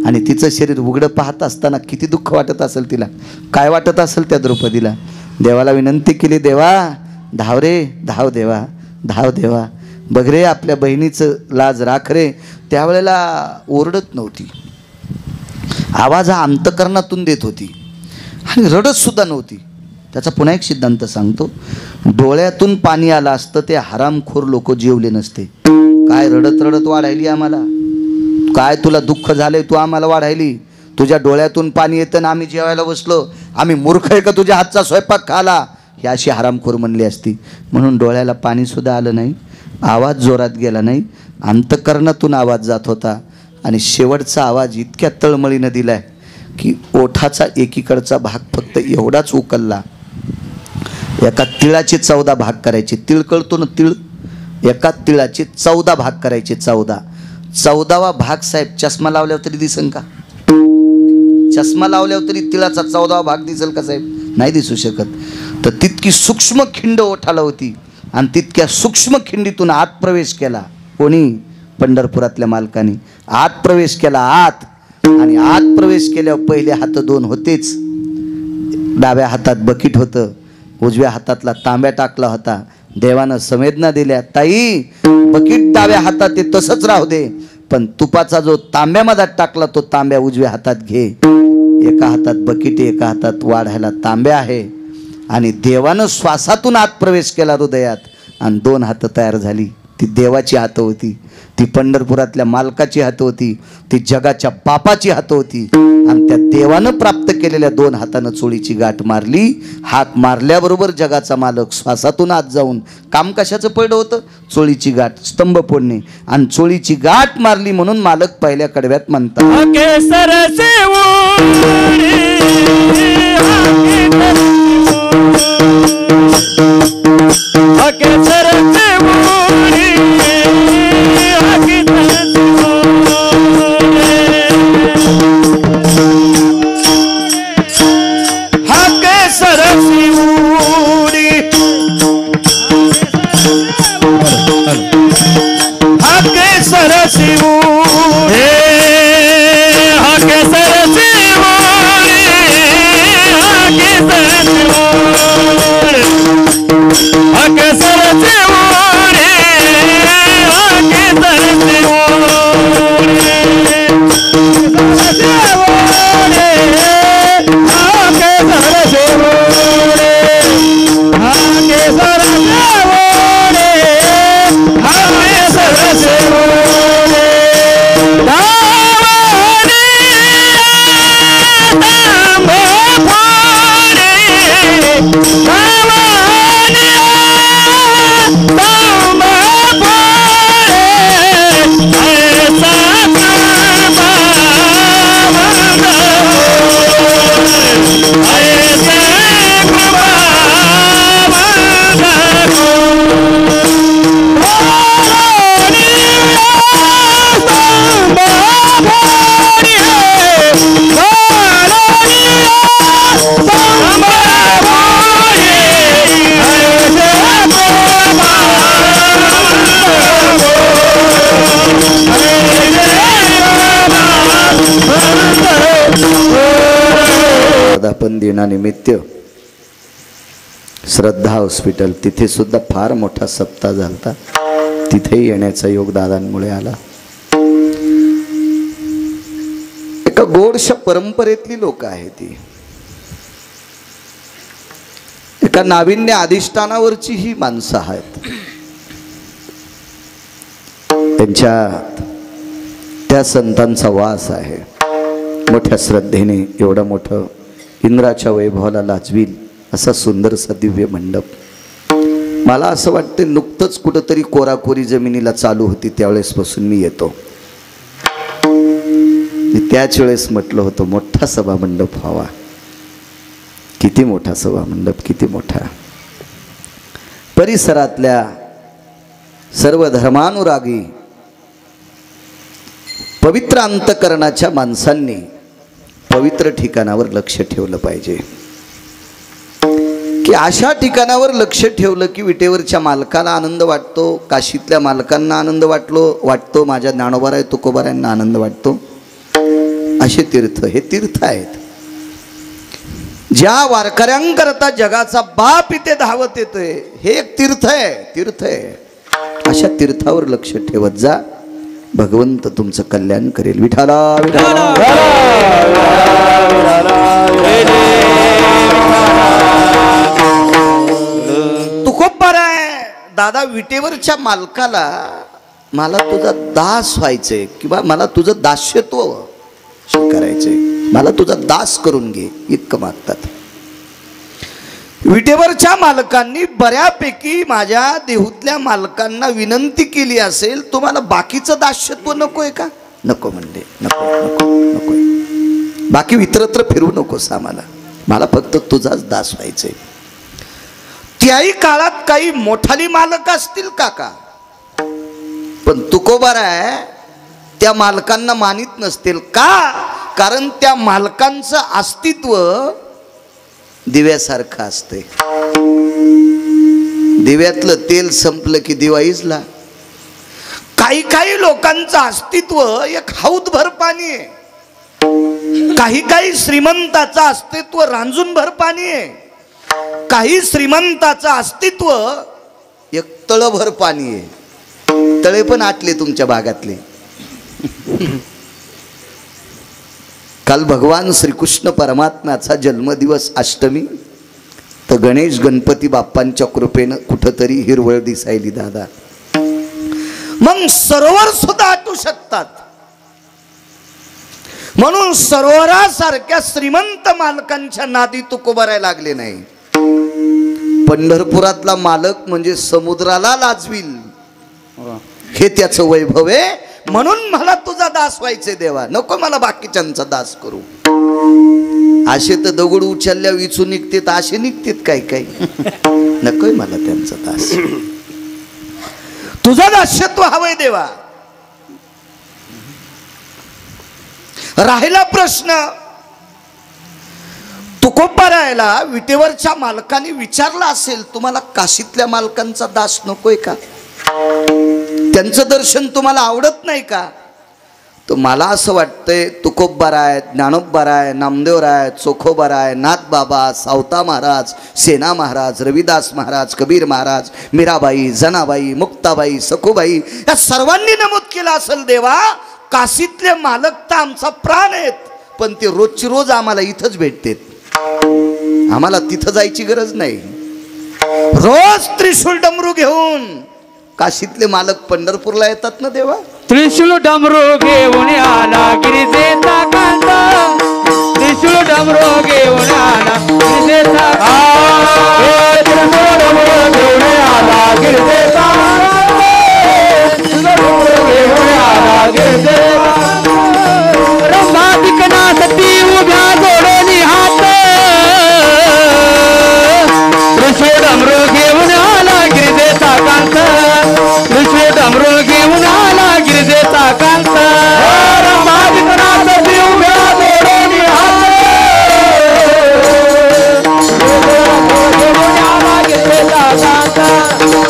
Speaker 1: आणि तिचं शरीर उघडं पाहत असताना किती दुःख वाटत असेल तिला, काय वाटत असेल त्या द्रौपदीला. देवाला विनंती केली, देवा धाव रे, धाव देवा, धाव देवा, बघ रे आपल्या बहिणीचं लाज राख रे. त्यावेळेला ओरडत नव्हती, आवाज हा अंतकरणातून देत होती आणि रडत सुद्धा नव्हती. त्याचा पुन्हा एक सिद्धांत सांगतो, डोळ्यातून पाणी आलं असतं ते हरामखोर लोक जेवले नसते. काय रडत रडत वाढायली आम्हाला, काय तुला दुःख झालंय, तू आम्हाला वाढायली, तुझ्या डोळ्यातून पाणी येतं ना आम्ही जेवायला बसलो, आम्ही मूर्ख आहे का तुझ्या हातचा स्वयंपाक खाला, ही अशी हरामखोर म्हणली असती. म्हणून डोळ्याला पाणी सुद्धा आलं नाही, आवाज जोरात गेला नाही, अंतकरणातून आवाज जात होता. आणि शेवटचा आवाज इतक्या तळमळीनं दिलाय की ओठाचा एकीकडचा भाग फक्त एवढाच उकलला. एका तिळाचे 14 भाग करायचे. तिळ कळतो ना, तिळ, एका तिळाचे 14 भाग करायचे. 14वा भाग साहेब चष्मा लावल्यावर तरी दिसेल का? चष्मा लावल्यावर तरी तिळाचा 14वा भाग दिसेल का साहेब? नाही दिसू शकत. तर तितकी सूक्ष्म खिंड ओठाला होती आणि ती इतक्या सूक्ष्म खिंडीतून आत प्रवेश केला. कोणी? पंढरपुरातल्या मालकाने आत प्रवेश केला आत. आणि आत प्रवेश केल्यावर पहिले हात दोन होतेच. डाव्या हातात बकीट होतं, उजव्या हातातला तांब्या टाकला होता. देवानं संवेदना दिल्या, ताई बकीट डाव्या हातात ते तसंच राहू दे, पण तुपाचा जो तांब्यामध्ये टाकला तो तांब्या उजव्या हातात घे. एका हातात बकीट, एका हातात वाढायला तांब्या आहे. आणि देवानं श्वासातून आत प्रवेश केला हृदयात आणि दोन हात तयार झाली. ती देवाची हातं होती, ती पंढरपुरातल्या मालकाची हातं होती, ती जगाच्या बापाची हातं होती. आणि त्या देवानं प्राप्त केलेल्या दोन हातानं चोळीची गाठ मारली. हाक मारल्याबरोबर जगाचा मालक श्वासातून आत जाऊन काम कशाचं पडलं होतं? चोळीची गाठ, स्तंभ फोडणे. आणि चोळीची गाठ मारली म्हणून मालक पहिल्या कडव्यात म्हणतात, वर्धापन दिनानिमित्त श्रद्धा हॉस्पिटल तिथे सुद्धा फार मोठा सप्ताह झालता. तिथेही येण्याचा योग दादांमुळे आला. एका गोडशा परंपरेतली लोक आहे ती. एका नाविन्य अधिष्ठानावरची ही माणसं आहेत. त्यांच्यात त्या संतांचा वास आहे. मोठ्या श्रद्धेने एवढं मोठं इंद्राच्या वैभवाला लाजवील असा सुंदरसा दिव्य मंडप. मला असं वाटतं नुकतंच कुठंतरी कोराकोरी जमिनीला चालू होती त्यावेळेसपासून मी येतो. त्याच वेळेस म्हटलं होतं मोठा सभा मंडप व्हावा. किती मोठा सभा मंडप, किती मोठा. परिसरातल्या सर्व धर्मानुरागी पवित्र अंतकरणाच्या माणसांनी पवित्र ठिकाणावर लक्ष ठेवलं पाहिजे. की अशा ठिकाणावर लक्ष ठेवलं की विटेवरच्या मालकाला आनंद वाटतो, काशीतल्या मालकांना आनंद वाटतो, माझ्या ज्ञानोबाराय तुकोबारायांना आनंद वाटतो. असे तीर्थ हे तीर्थ आहेत. ज्या वारकऱ्यांकरता जगाचा बाप इथे धावत येतोय हे एक तीर्थ आहे, तीर्थ आहे. अशा तीर्थावर लक्ष ठेवत जा. भगवंत तुमचं कल्याण करेल. विठाला तुकोबाराय दादा विटेवरच्या मालकाला मला तुझा दास व्हायचंय किंवा मला तुझं दास्यत्व स्वीकारायचंय, मला तुझा दास करून घे, इतकं मागतात. विटेवरच्या मालकांनी बऱ्यापैकी माझ्या देहूतल्या मालकांना विनंती केली असेल, तुम्हाला बाकीचं दास्यत्व नकोय का? नको म्हणले, नको नको नको, बाकी इतरत्र फिरू नकोस आम्हाला, मला फक्त तुझाच दास व्हायचंय. त्याही काळात काही मोठाली मालक असतील काका, पण तुकोबाराय त्या मालकांना मानित नसतील का? कारण त्या मालकांचं अस्तित्व दिव्यासारखं असते. दिव्यातलं तेल संपलं की दिवा इजला. काही काही लोकांचं अस्तित्व एक हौदभर पाणी आहे. काही काही श्रीमंताचं अस्तित्व रांजूनभर पाणी आहे. काही श्रीमंताचं अस्तित्व एक तळभर पाणी आहे. तळे पण आटले तुमच्या भागातले. काल भगवान श्रीकृष्ण परमात्म्याचा जन्मदिवस अष्टमी. तर गणेश गणपती बाप्पांच्या कृपेनं कुठंतरी हिरवळ दिसायली दादा. मग सरोवर सुद्धा आटू शकतात. म्हणून सरोवरासारख्या श्रीमंत मालकांच्या नादी तुकोबरायला लागले नाही. पंढरपुरातला मालक म्हणजे समुद्राला लाजवील हे त्याचं वैभव आहे. म्हणून मला तुझा दास व्हायचे देवा, नको मला बाकीच्यांचा दास करू. असे तर दगड उचलल्या विचू निघतेत, असे निघतेत काही काही. नकोय मला त्यांचा दास, तुझा दास्यत्व हवंय देवा. राहिला प्रश्न, तुकोबारायला विटेवरच्या मालकाने विचारला असेल, तुम्हाला काशीतल्या मालकांचा दास नकोय का? त्यांचं दर्शन तुम्हाला आवडत नाही का? तर मला असं वाटतंय तुकोबाराय, ज्ञानोबाराय, नामदेवराय, चोखोबाराय, नाथबाबा, सावता महाराज, सेना महाराज, रविदास महाराज, कबीर महाराज, मीराबाई, जनाबाई, मुक्ताबाई, सखूबाई या सर्वांनी नमूद केलं असेल देवा, काशीतले मालक तर आमचा प्राण आहेत, पण ते रोजची रोज आम्हाला इथंच भेटतात. आम्हाला तिथं जायची गरज नाही. रोज त्रिशूल डमरू घेऊन काशीतले मालक पंढरपूरला येतात ना देवा.
Speaker 2: त्रिशूल डमरू घेऊन आला गिरिजेचा कांता, त्रिशूल डमरू घेऊन आला गिरिजेचा त्रिशूल डमरू घेऊन आला गिरिजेचा घेऊन आला गिरिजेचा रंभा विकनासाठी उभ्या जोडोनी हात, त्रिशूल डमरू घेऊन आला गिरिजेचा कांता, त्रिशूल डमरू घेऊन आला गिरिजेचा कांत, रंभा विकनासाठी उभ्या जोडोनी हात, घेऊन आला गिरिजेचा कांत,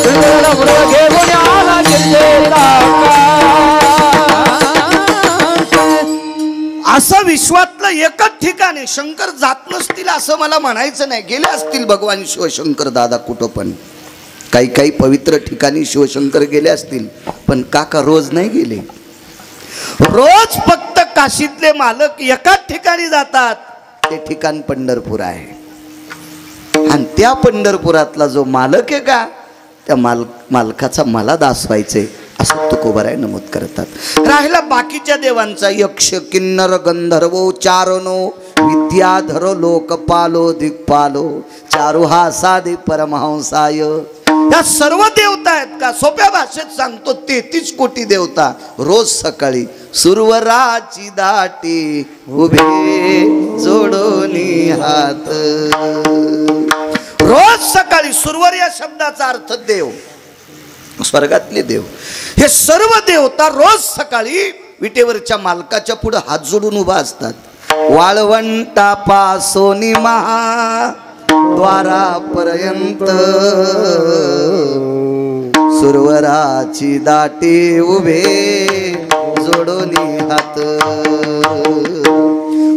Speaker 2: त्रिशूल डमरू घेऊन आला गिरिजेचा
Speaker 1: असं विश्वातलं एकच ठिकाणी शंकर जात नसतील असं मला म्हणायचं नाही. गेले असतील भगवान शिवशंकर दादा कुठं पण, काही काही पवित्र ठिकाणी शिवशंकर गेले असतील, पण काका रोज नाही गेले. रोज फक्त काशीतले मालक एकाच ठिकाणी जातात, ते ठिकाण पंढरपूर आहे. आणि त्या पंढरपुरातला जो मालक आहे का, त्या मालकाचा मला दास व्हायचे असं तुकोबाराय नमूद करतात. राहिला बाकीच्या देवांचा, यक्ष किन्नर गंधर्वो चारणो विद्याधर लोकपालो दिक्पालो चारु हासादे परमहंसाय. या सर्व देवता आहेत का? सोप्या भाषेत सांगतो, 33 कोटी देवता रोज सकाळी सुरवराची दाटी उभे जोडोनी हात. रोज सकाळी सुरवर या शब्दाचा अर्थ देव, स्वर्गातले देव. हे सर्व देवता रोज सकाळी विटेवरच्या मालकाच्या पुढे हात जोडून उभा असतात. वाळवंटापासोनी महा द्वारापर्यंत सुरवराची दाटी उभे जोडोनी हात.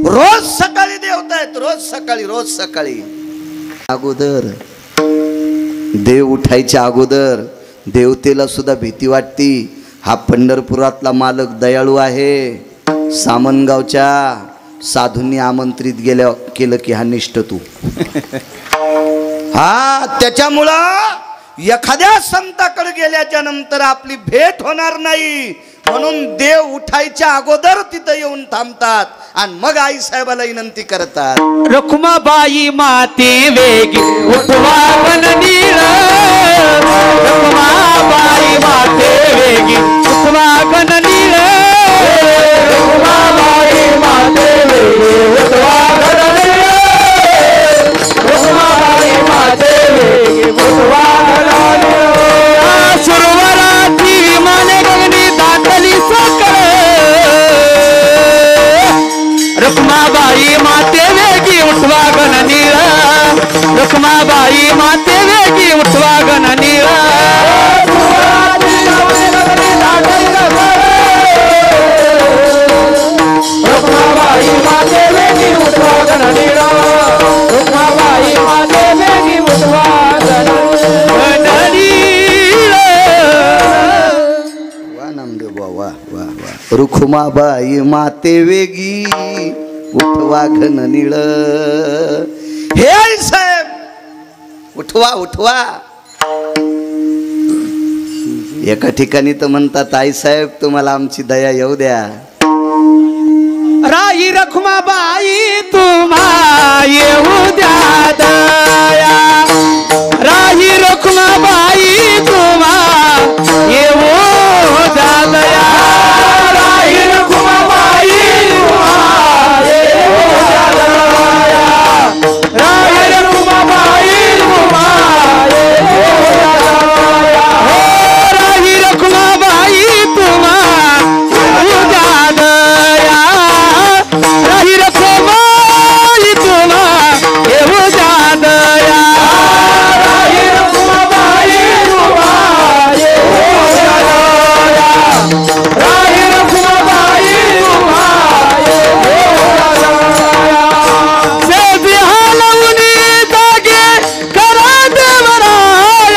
Speaker 1: रोज सकाळी देवता आहेत, रोज सकाळी. अगोदर देव उठायच्या अगोदर देवतेला सुद्धा भीती वाटती. हा पंढरपुरातला मालक दयाळू आहे, सामनगावच्या साधूंनी आमंत्रित केलं की हा निष्ठ तू. हा त्याच्यामुळं एखाद्या संताकडे गेल्याच्या नंतर आपली भेट होणार नाही, म्हणून देव उठायच्या अगोदर तिथं येऊन थांबतात आणि मग आई साहेबाला विनंती करतात.
Speaker 2: रखुमाबाई माते वेगी उठवा गणनीळ, रखुमाबाई माते वेगी उठवा गणनीळ, रखुमाबाई माते वेगी उठवा गणनीळ, रखुमाबाई माते वेगी उठवा गणनीळ. सुरवराची विमाने गगनी दाटली सकळ, रखुमाबाई माते वेगी उठवा गण नीळ रुक्माबाई माते वेगी उठवा गण नीळ रुक्माबाई माते वेगी उठवा गण नीळ रुक्माबाई माते वेगी उठवा गण नीळ
Speaker 1: वा नामदेव वा वा वा वा रुखुमाबाई माते वेगी उठवा घन निळ हे आई साहेब उठवा उठवा एका ठिकाणी तर म्हणतात आई साहेब तुम्हाला आमची दया येऊ द्या
Speaker 2: राई रखुमाबाई तुम्हा येऊ द्या दया राई रखुमाबाई तुम्हा येऊ द्या दया राई रखुमाबाई तुम्हा येऊ द्या दया राई रखुमाबाई तुम्हा येऊ द्या दया हो राई रखुमाबाई तुम्हा येऊ द्या दया राही रखुमाबाई तुम्हा येऊ द्या दया राही रखुमाबाई तुम्हा येऊ द्या दया राही रखुमाबाई तुम्हा येऊ द्या दया सेबी हालवून जागे करा देवराया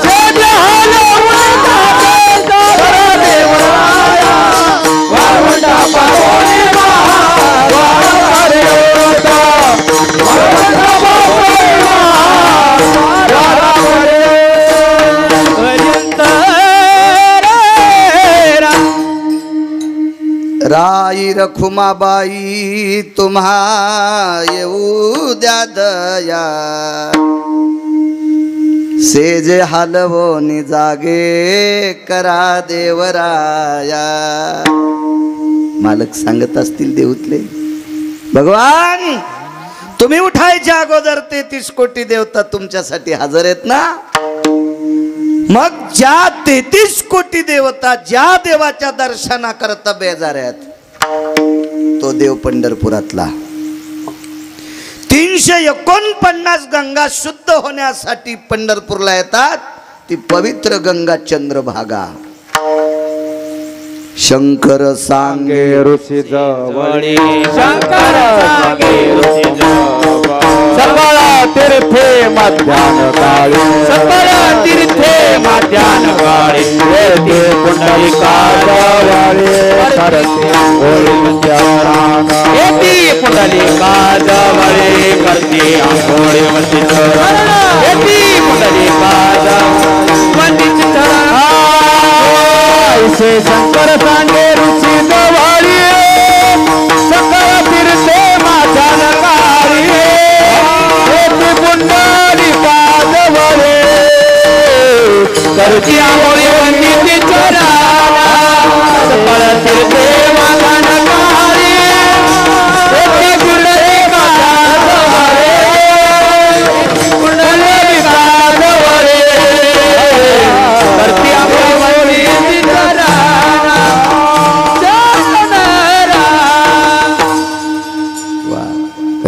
Speaker 2: सेबी हालवून जागे करा देवराया मरवटा पासून
Speaker 1: राई रखुमाबाई तुम्हा येऊ द्या दया सेजे हालवोनी जागे करा देवराया मालक सांगत असतील देऊतले भगवान तुम्ही उठायच्या अगोदर 33 कोटी देवता तुमच्यासाठी हजर आहेत ना मग ज्या 33 कोटी देवता ज्या देवाच्या दर्शनाकरता बेजार आहेत तो देव पंढरपुरातला 349 गंगा शुद्ध होण्यासाठी पंढरपूरला येतात ती पवित्र गंगा चंद्रभागा शंकर सांगे
Speaker 2: ऋषी जवळी शंकर सांगे ऋषी सबळा तीर्थे मध्यान काळी सबळा तीर्थे मध्यान काळी येते पुंडलिका जवळी करते आंघोळी येते पुंडलिका जवळी करते आंघोळी वंदित येते पुंडलिका वंदित ऐसे शंकर सांगे ऋषी जवळी सकळ तीर्थे माझ्या नकाळी येते पुंडलिका जवळी करती आंघोळी वंदित चरणाला सकळ तीर्थे माझ्या नकाळी येते पुंडलिका जवळी पुंडलिका जवळी करती आंघोळी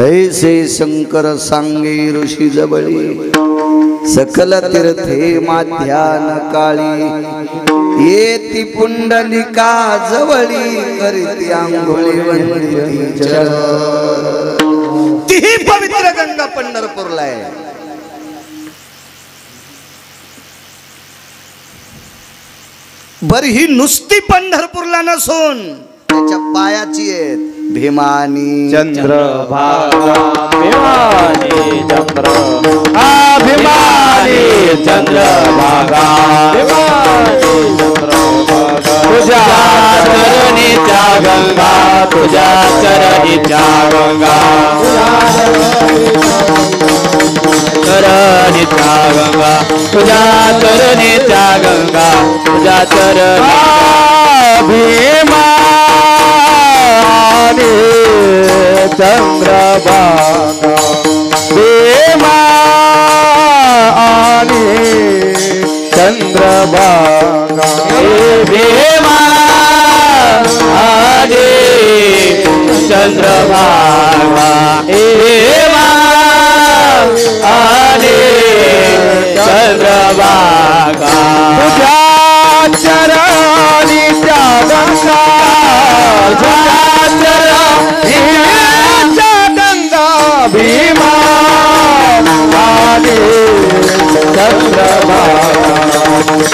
Speaker 1: ऐसे शंकर सांगे ऋषी जवळी सकल तीर्थे माध्यान काळी येती पुंडलिका जवळी करीती आंघोळी वंदिती तीही पवित्र गंगा पंढरपूरला आहे बर ही नुसती पंढरपूरला नसून त्याच्या पायाची आहेत भीमानी
Speaker 2: चंद्रभागा भीमानी चंद्र भीमानी चंद्रभागा भीमानी चंद्रभागा तुझ्या चरणीच्या गंगा तुझ्या चरणीच्या गंगा चरणीच्या गंगा तुझ्या चरणीच्या गंगा तुझ्या चरणा भीमाने चंद्रभागा भीमाने चंद्रभागा भीमाने चंद्रभागा भीमाने चंद्रभागा तुझ्या चरणी गंगा गंगा भीमा चंद्रभागा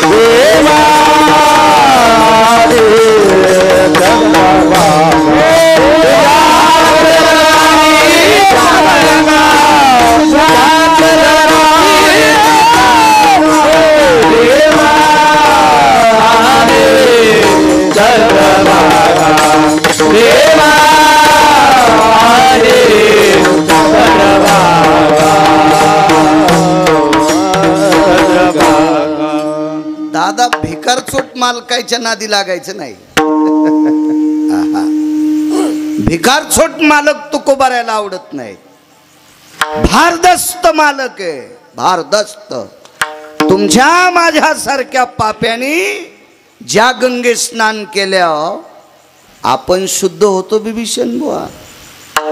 Speaker 2: भीमा
Speaker 1: दादा भिकारचोट मालकाच्या नादी लागायचं नाही. भिकारचोट मालक तुकोबारायला आवडत नाही. भारदस्त मालक आहे, भारदस्त. तुमच्या माझ्यासारख्या पाप्यानी ज्या गंगे स्नान केल्या आपण शुद्ध होतो बिभीषण बुवा,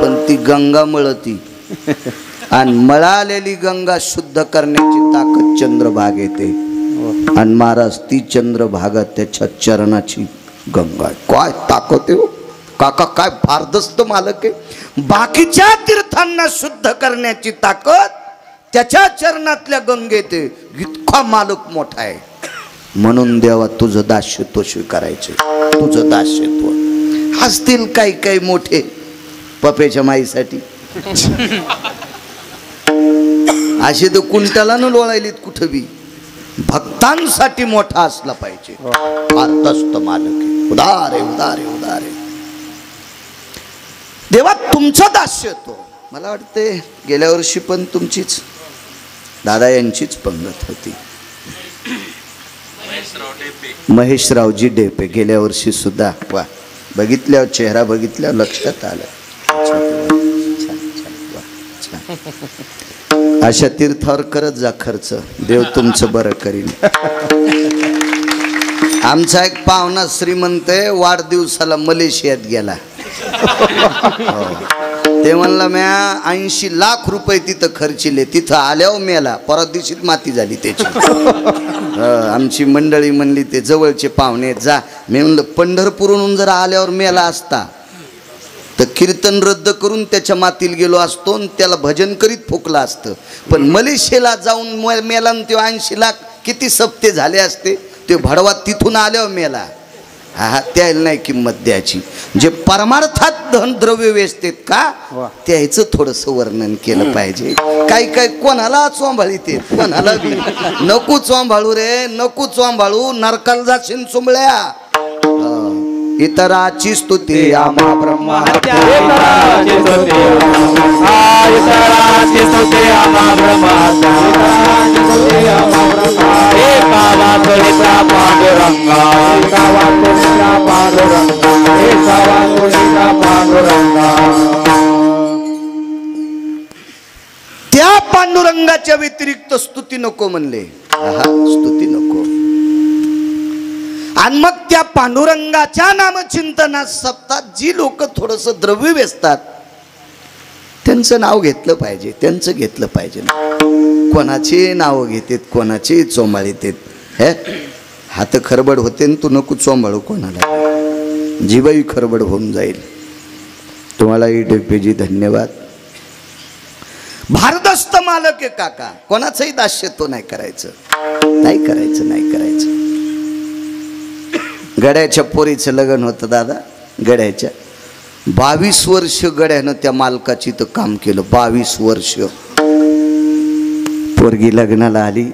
Speaker 1: पण ती गंगा मळती आणि मळालेली गंगा शुद्ध करण्याची ताकद चंद्रभाग येते. आणि महाराज ती चंद्रभागा त्याच्या चरणाची गंगा. काय ताकद आहे काका, काय भारदस्त मालक आहे. बाकीच्या तीर्थांना शुद्ध करण्याची ताकद त्याच्या चरणातल्या गंगेत आहे. इतका मालक मोठा आहे. म्हणून देवा तुझं दास्यत्व स्वीकारायचे, तुझं दास्यत्व. असतील काही काही मोठे पप्याच्या माईसाठी असे तर कुंटालानं लोळायलीत कुठं बी. भक्तांसाठी मोठा असला पाहिजे. भारदस्त मालक आहे, उदार आहे, उदार आहे, उदार आहे. देवा तुमचं दास्यत्व. मला वाटते गेल्या वर्षी पण तुमचीच दादा यांचीच पंगत होती. महेशरावजी डेपे गेल्या वर्षी सुद्धा. वा, बघितल्यावर चेहरा बघितल्यावर लक्षात आलं. अशा तीर्थावर करत जा खर्च, देव तुमचं बरं करील. आमचा एक पाहुणा श्रीमंत आहे, वाढदिवसाला मलेशियात गेला. ते म्हणलं म्या 80 लाख रुपये तिथं खर्चिले. तिथं आल्यावर मेला, परत दिवशीत माती झाली त्याची. आमची मंडळी म्हणली ते जवळचे पाहुणे जा. मी म्हणलं पंढरपूरहून जर आल्यावर मेला असता तर कीर्तन रद्द करून त्याच्या मातील गेलो असतो आणि त्याला भजन करीत फुकला असतं. पण मलेशियाला जाऊन मेला आणि ते 80 लाख किती सप्ते झाले असते. ते भडवा तिथून आल्यावर मेला. हा, त्याला नाही किंमत द्यायची. जे परमार्थात धन द्रव्य वेचतेत का त्याचं थोडंसं वर्णन केलं पाहिजे. काही काही कोणाला चोंभाळीते, कोणाला बी. नको चोंभाळू रे, नको चोंभाळू, नरकाला जाशील चुंबळ्या. इतराची स्तुती आम्हा ब्रह्महत्या, इतराची स्तुती आम्हा ब्रह्महत्या, इतराची स्तुती आम्हा ब्रह्महत्या. एका वाचोलीचा पांडुरंगा, एका वाचोलीचा पांडुरंगा, एका वाचोलीचा पांडुरंगा. त्या पांडुरंगाच्या व्यतिरिक्त स्तुती नको म्हणले. स्तुती नको. आणि मग त्या पांडुरंगाच्या नामचिंतनात सप्ताह जी लोक थोडंसं द्रव्य वेचतात त्यांचं नाव घेतलं पाहिजे, त्यांचं घेतलं पाहिजे. कोणाचे नाव घेतात, कोणाचे चोंबाळीत. हे हात खरबड होते तू नको चोंबाळू कोणाला, जीवही खरबड होऊन जाईल. तुम्हालाही डेपेजी धन्यवाद. भारदस्त मालक आहे काका, कोणाचंही दास्यत्व नाही करायचं, नाही करायचं, नाही करायचं. गड्याच्या पोरीचं लग्न होतं दादा. गड्याच्या 22 वर्ष गड्यानं त्या मालकाची तर काम केलं. 22 वर्ष. पोरगी लग्नाला आली.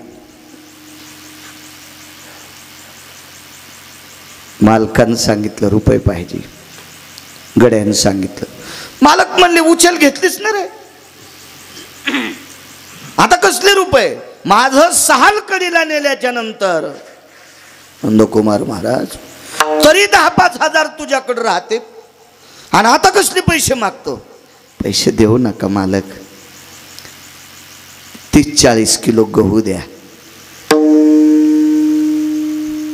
Speaker 1: मालकानं सांगितलं रुपये पाहिजे. गड्यानं सांगितलं. मालक म्हणले उचल घेतलीच ना रे, आता कसले रुपये. माझं सहाल कडीला नेल्याच्या नंतर नंदकुमार महाराज तरी 10-5 हजार तुझ्याकडे राहते आणि आता कसले पैसे मागतो? पैसे देऊ नका मालक, 30-40 किलो गहू द्या.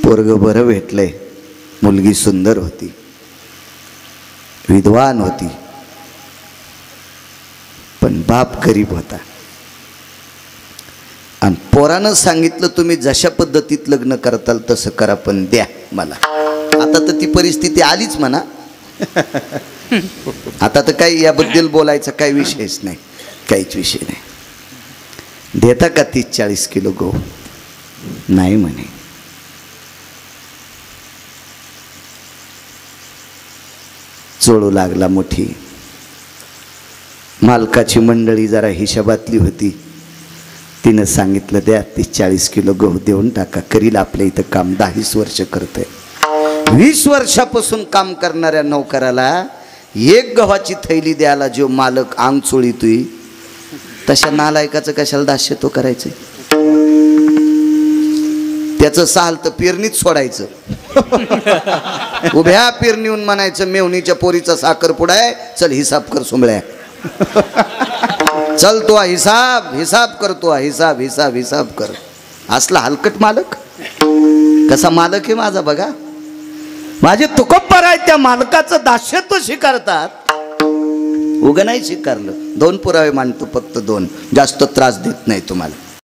Speaker 1: पोरग बरं भेटलंय, मुलगी सुंदर होती, विद्वान होती, पण बाप गरीब होता. आणि पोरानं सांगितलं तुम्ही जशा पद्धतीत लग्न करताल तसं करा, पण द्या मला. आता तर ती परिस्थिती आलीच म्हणा. आता तर काही याबद्दल बोलायचा काही विषयच नाही, काहीच विषय नाही. देता का 30-40 किलो गहू? नाही म्हणे. चोळू लागला मुठी. मालकाची मंडळी जरा हिशोबातली होती, तिनं सांगितलं द्या 30-40 किलो गहू देऊन टाका, करील आपल्या इथं काम. 10 वर्ष करतोय. 20 वर्षापासून काम करणाऱ्या नौकराला एक गव्हाची थैली द्यायला जो मालक अंग चोळीतोय, तशा नालायकाचं कशाला दास्य तो करायचं? त्याचं साल तर पेरणीत सोडायचं. उभ्या पेरणीहून म्हणायचं मेवणीच्या पोरीचा साखरपुडा आहे, चल हिसाब कर सुंबळ्या. चल तो हिसाब करतो, हिसाब कर. असला हलकट मालक. कसा मालक आहे माझा बघा. माझे तुकप्पर आहे, त्या मालकाचं दास्यत्व स्वीकारतात. उगा नाही स्वीकारलं. 2 पुरावे मांडतो, फक्त 2. जास्त त्रास देत नाही तुम्हाला.